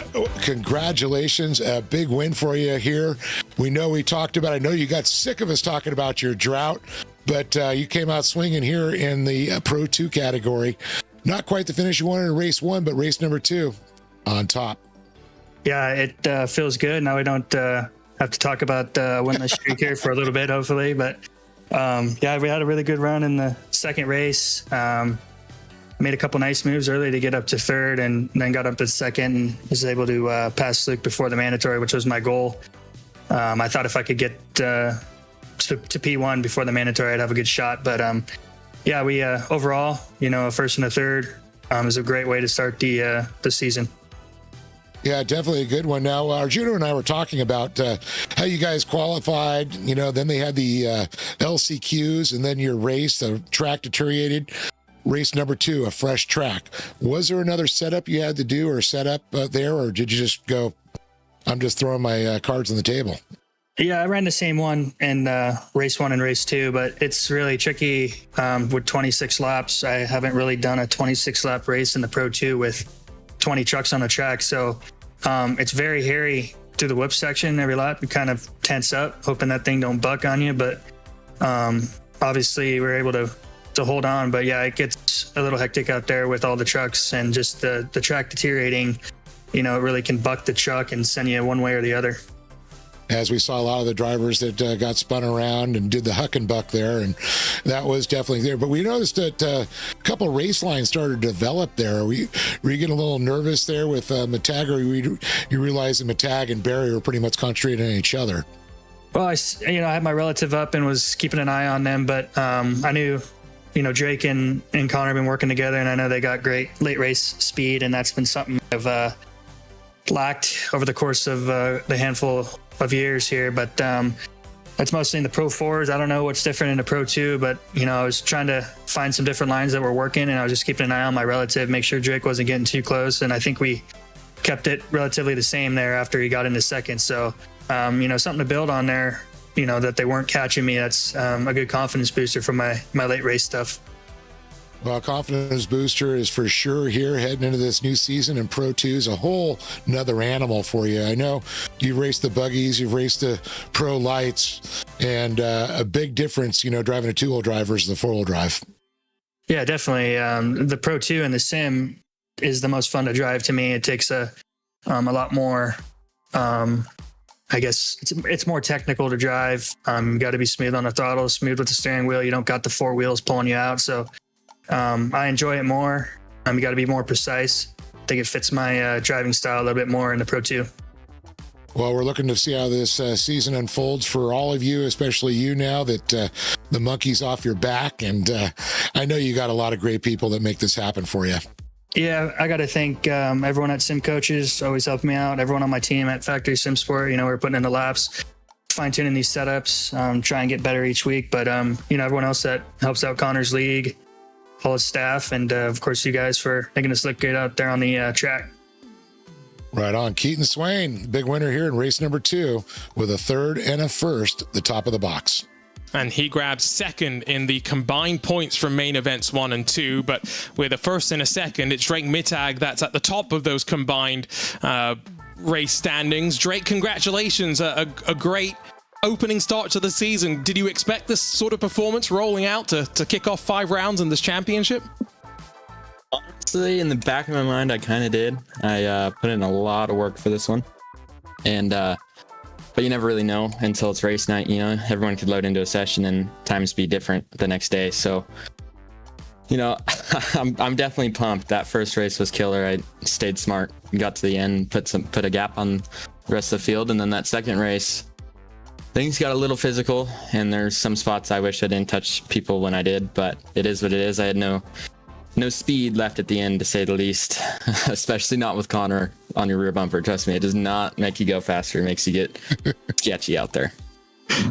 congratulations. A big win for you here. We know we talked about, I know you got sick of us talking about your drought, but you came out swinging here in the Pro 2 category. Not quite the finish you wanted in race 1, but race number 2 on top. Yeah, it feels good. Now we don't have to talk about winless streak here for a little bit, hopefully. But yeah, we had a really good run in the second race. Made a couple nice moves early to get up to third, and then got up to second and was able to pass Luke before the mandatory, which was my goal. I thought if I could get to P1 before the mandatory, I'd have a good shot. But yeah, we overall, a first and a third is a great way to start the season. Yeah, definitely a good one. Now, Arjuna and I were talking about how you guys qualified. Then they had the LCQs, and then your race, the track deteriorated. Race number 2, a fresh track. Was there another setup you had to do or set up there, or did you just go, I'm just throwing my cards on the table? Yeah, I ran the same one in race 1 and race 2, but it's really tricky with 26 laps. I haven't really done a 26-lap race in the Pro 2 with 20 trucks on the track. So it's very hairy through the whip section every lap. You kind of tense up, hoping that thing don't buck on you. But obviously we're able to hold on. But yeah, it gets a little hectic out there with all the trucks and just the track deteriorating. It really can buck the truck and send you one way or the other. As we saw a lot of the drivers that got spun around and did the huck and buck there, and that was definitely there. But we noticed that a couple race lines started to develop there. Were you getting a little nervous there with Matag, or you realized that Matag and Barry were pretty much concentrating on each other? Well, I had my relative up and was keeping an eye on them, but I knew Drake and Connor have been working together, and I know they got great late race speed, and that's been something I've lacked over the course of the handful of years here. But that's mostly in the Pro 4s. I don't know what's different in the Pro 2, but I was trying to find some different lines that were working, and I was just keeping an eye on my relative, make sure Drake wasn't getting too close, and I think we kept it relatively the same there after he got into second. So something to build on there. That they weren't catching me. That's a good confidence booster for my late race stuff. Well, confidence booster is for sure here heading into this new season, and Pro 2 is a whole nother animal for you. I know you've raced the buggies, you've raced the Pro Lights, and a big difference, driving a 2-wheel drive versus the 4-wheel drive. Yeah, definitely. The Pro 2 and the Sim is the most fun to drive to me. It takes a lot more I guess it's more technical to drive. You got to be smooth on the throttle, smooth with the steering wheel. You don't got the 4 wheels pulling you out. So I enjoy it more. You got to be more precise. I think it fits my driving style a little bit more in the Pro 2. Well, we're looking to see how this season unfolds for all of you, especially you now that the monkey's off your back. And I know you got a lot of great people that make this happen for you. Yeah, I got to thank everyone at Sim Coaches, always helping me out. Everyone on my team at Factory Sim Sport, we're putting in the laps, fine-tuning these setups, try and get better each week. But, everyone else that helps out Connor's league, all his staff, and, of course, you guys for making us look good out there on the track. Right on. Keaton Swain, big winner here in race number 2 with a third and a first, the top of the box. and he grabs second in the combined points from main events 1 and 2. But with a first and a second, it's Drake Mittag that's at the top of those combined race standings. Drake, congratulations. A great opening start to the season. Did you expect this sort of performance rolling out to kick off 5 rounds in this championship? Honestly, in the back of my mind, I kind of did. I put in a lot of work for this one. And but you never really know until it's race night. You know, everyone could load into a session and times be different the next day. So, you know, I'm definitely pumped. That first race was killer. I stayed smart, got to the end, put a gap on the rest of the field, and then that second race, things got a little physical, and there's some spots I wish I didn't touch people when I did, but it is what it is. I had no speed left at the end, to say the least, especially not with Connor on your rear bumper. Trust me, it does not make you go faster. It makes you get sketchy out there.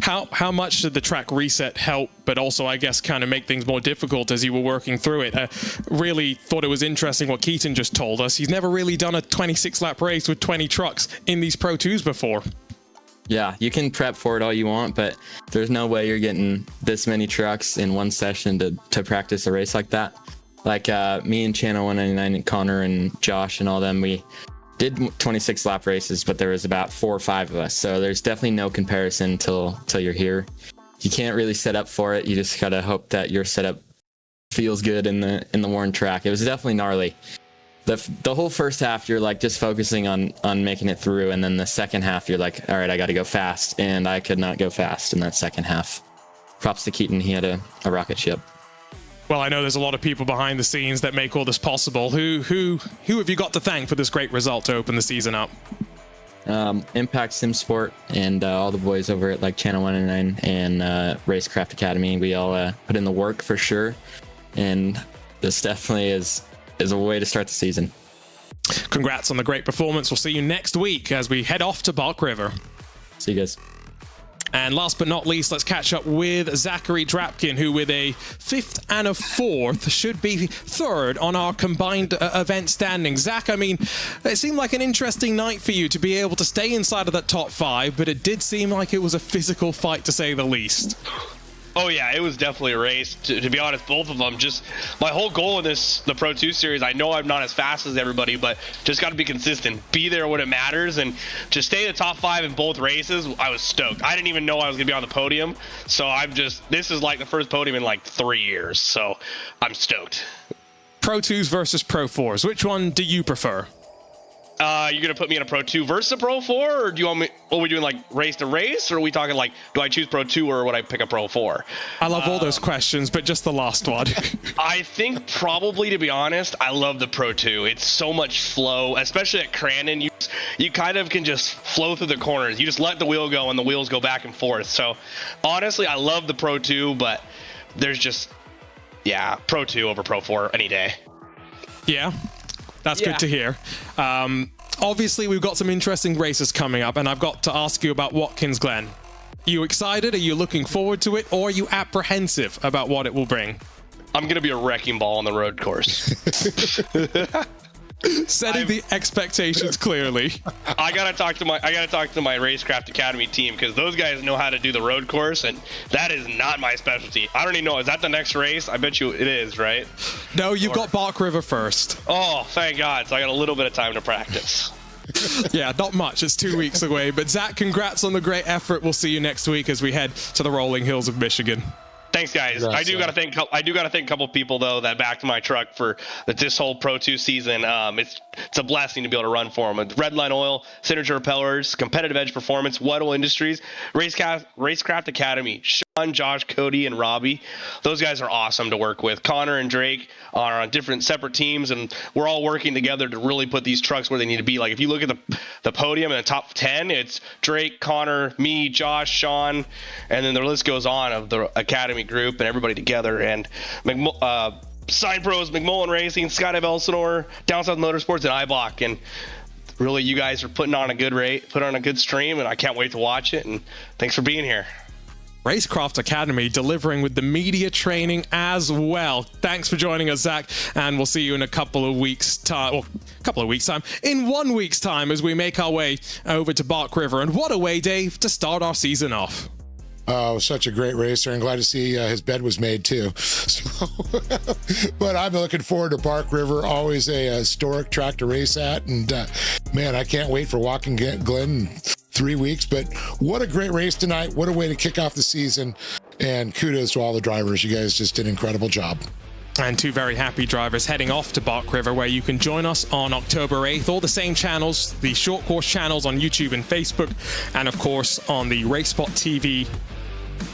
How much did the track reset help, but also, I guess, kind of make things more difficult as you were working through it? I really thought it was interesting what Keaton just told us. He's never really done a 26-lap race with 20 trucks in these Pro 2s before. Yeah, you can prep for it all you want, but there's no way you're getting this many trucks in one session to practice a race like that. Like me and Channel 199 and Connor and Josh and all them, we did 26 lap races, but there was about 4 or 5 of us. So there's definitely no comparison till you're here. You can't really set up for it. You just gotta hope that your setup feels good in the worn track. It was definitely gnarly. The whole first half, you're like just focusing on making it through, and then the second half, you're like, all right, I got to go fast, and I could not go fast in that second half. Props to Keaton, he had a rocket ship. Well, I know there's a lot of people behind the scenes that make all this possible. Who have you got to thank for this great result to open the season up? Impact Sim Sport and all the boys over at like Channel 199 and Racecraft Academy. We all put in the work for sure, and this definitely is a way to start the season. Congrats on the great performance. We'll see you next week as we head off to Bark River. See you guys. And last but not least, let's catch up with Zachary Drapkin, who with a 5th and a 4th should be 3rd on our combined event standing. Zach, I mean, it seemed like an interesting night for you to be able to stay inside of that top 5, but it did seem like it was a physical fight, to say the least. Oh yeah, it was definitely a race. To be honest, both of them. Just my whole goal in the Pro 2 series, I know I'm not as fast as everybody, but just got to be consistent, be there when it matters, and just stay in the top 5 in both races. I was stoked. I didn't even know I was gonna be on the podium, so this is like the first podium in like 3 years, so I'm stoked. Pro 2s versus Pro 4s. Which one do you prefer? You're gonna put me in a Pro 2 versus a Pro 4, or do you want me? Are we doing like race to race, or are we talking like, do I choose Pro 2 or would I pick a Pro 4? I love all those questions, but just the last one. I think probably, to be honest, I love the Pro 2. It's so much flow, especially at Crandon. You kind of can just flow through the corners. You just let the wheel go and the wheels go back and forth. So honestly, I love the Pro 2, but there's just, yeah, Pro 2 over Pro 4 any day. Yeah. That's good to hear. Obviously, we've got some interesting races coming up, and I've got to ask you about Watkins Glen. Are you excited? Are you looking forward to it? Or are you apprehensive about what it will bring? I'm going to be a wrecking ball on the road course. Setting the expectations clearly. I gotta talk to my Racecraft Academy team, because those guys know how to do the road course, and that is not my specialty. I don't even know. Is that the next race? I bet you it is, right? No, you've got Bark River first. Oh, thank God! So I got a little bit of time to practice. Yeah, not much. It's 2 weeks away. But Zach, congrats on the great effort. We'll see you next week as we head to the rolling hills of Michigan. Thanks, guys. I do got to thank a couple people though that backed my truck for this whole Pro 2 season. It's a blessing to be able to run for them. With Redline Oil, Signature Propellers, Competitive Edge Performance, Weddle Industries, Racecraft Academy, Sean, Josh, Cody, and Robbie. Those guys are awesome to work with. Connor and Drake are on different separate teams, and we're all working together to really put these trucks where they need to be. Like if you look at the podium in the top 10, it's Drake, Connor, me, Josh, Sean, and then the list goes on of the Academy group and everybody together. And Sign Pros, McMullen Racing, Skydive Elsinore, Down South Motorsports, and iBlock. And really, you guys are putting on a good stream, and I can't wait to watch it. And thanks for being here. Racecraft Academy delivering with the media training as well. Thanks for joining us, Zach, and we'll see you in a couple of weeks' time. In 1 week's time as we make our way over to Bark River. And what a way, Dave, to start our season off. Oh, such a great racer, and glad to see his bed was made too. So, but I'm looking forward to Bark River, always a historic track to race at, and man, I can't wait for Walking Glen in 3 weeks. But what a great race tonight. What a way to kick off the season, and kudos to all the drivers. You guys just did an incredible job. And 2 very happy drivers heading off to Bark River, where you can join us on October 8th. All the same channels, the short course channels on YouTube and Facebook, and of course on the RaceSpot TV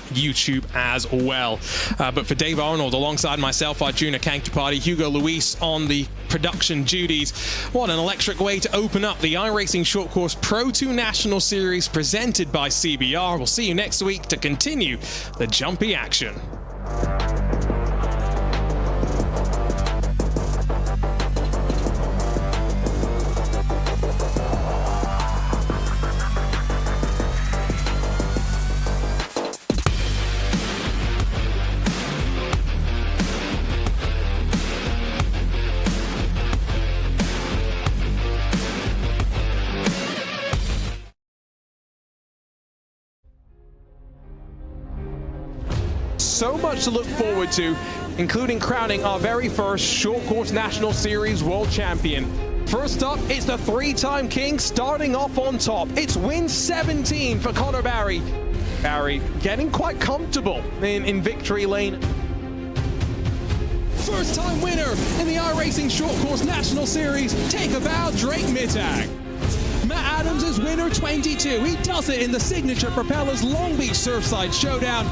YouTube as well. But for Dave Arnold, alongside myself, Arjuna Kankapati, Hugo Luis on the production duties. What an electric way to open up the iRacing Short Course Pro 2 National Series presented by CBR. We'll see you next week to continue the jumpy action. So much to look forward to, including crowning our very first Short Course National Series World Champion. First up, it's the 3-time king starting off on top. It's win 17 for Connor Barry. Barry getting quite comfortable in victory lane. First-time winner in the iRacing Short Course National Series. Take a bow, Drake Mittag. Matt Adams is winner 22. He does it in the signature Propellers Long Beach Surfside Showdown.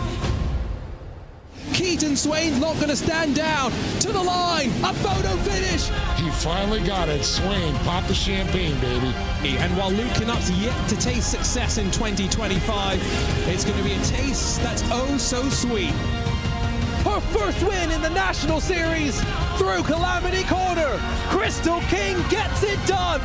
Keaton Swain's not going to stand down. To the line, a photo finish. He finally got it. Swain, pop the champagne, baby. And while Luke Canuck's yet to taste success in 2025, it's going to be a taste that's oh so sweet. Her first win in the National Series through Calamity Corner. Crystal King gets it done.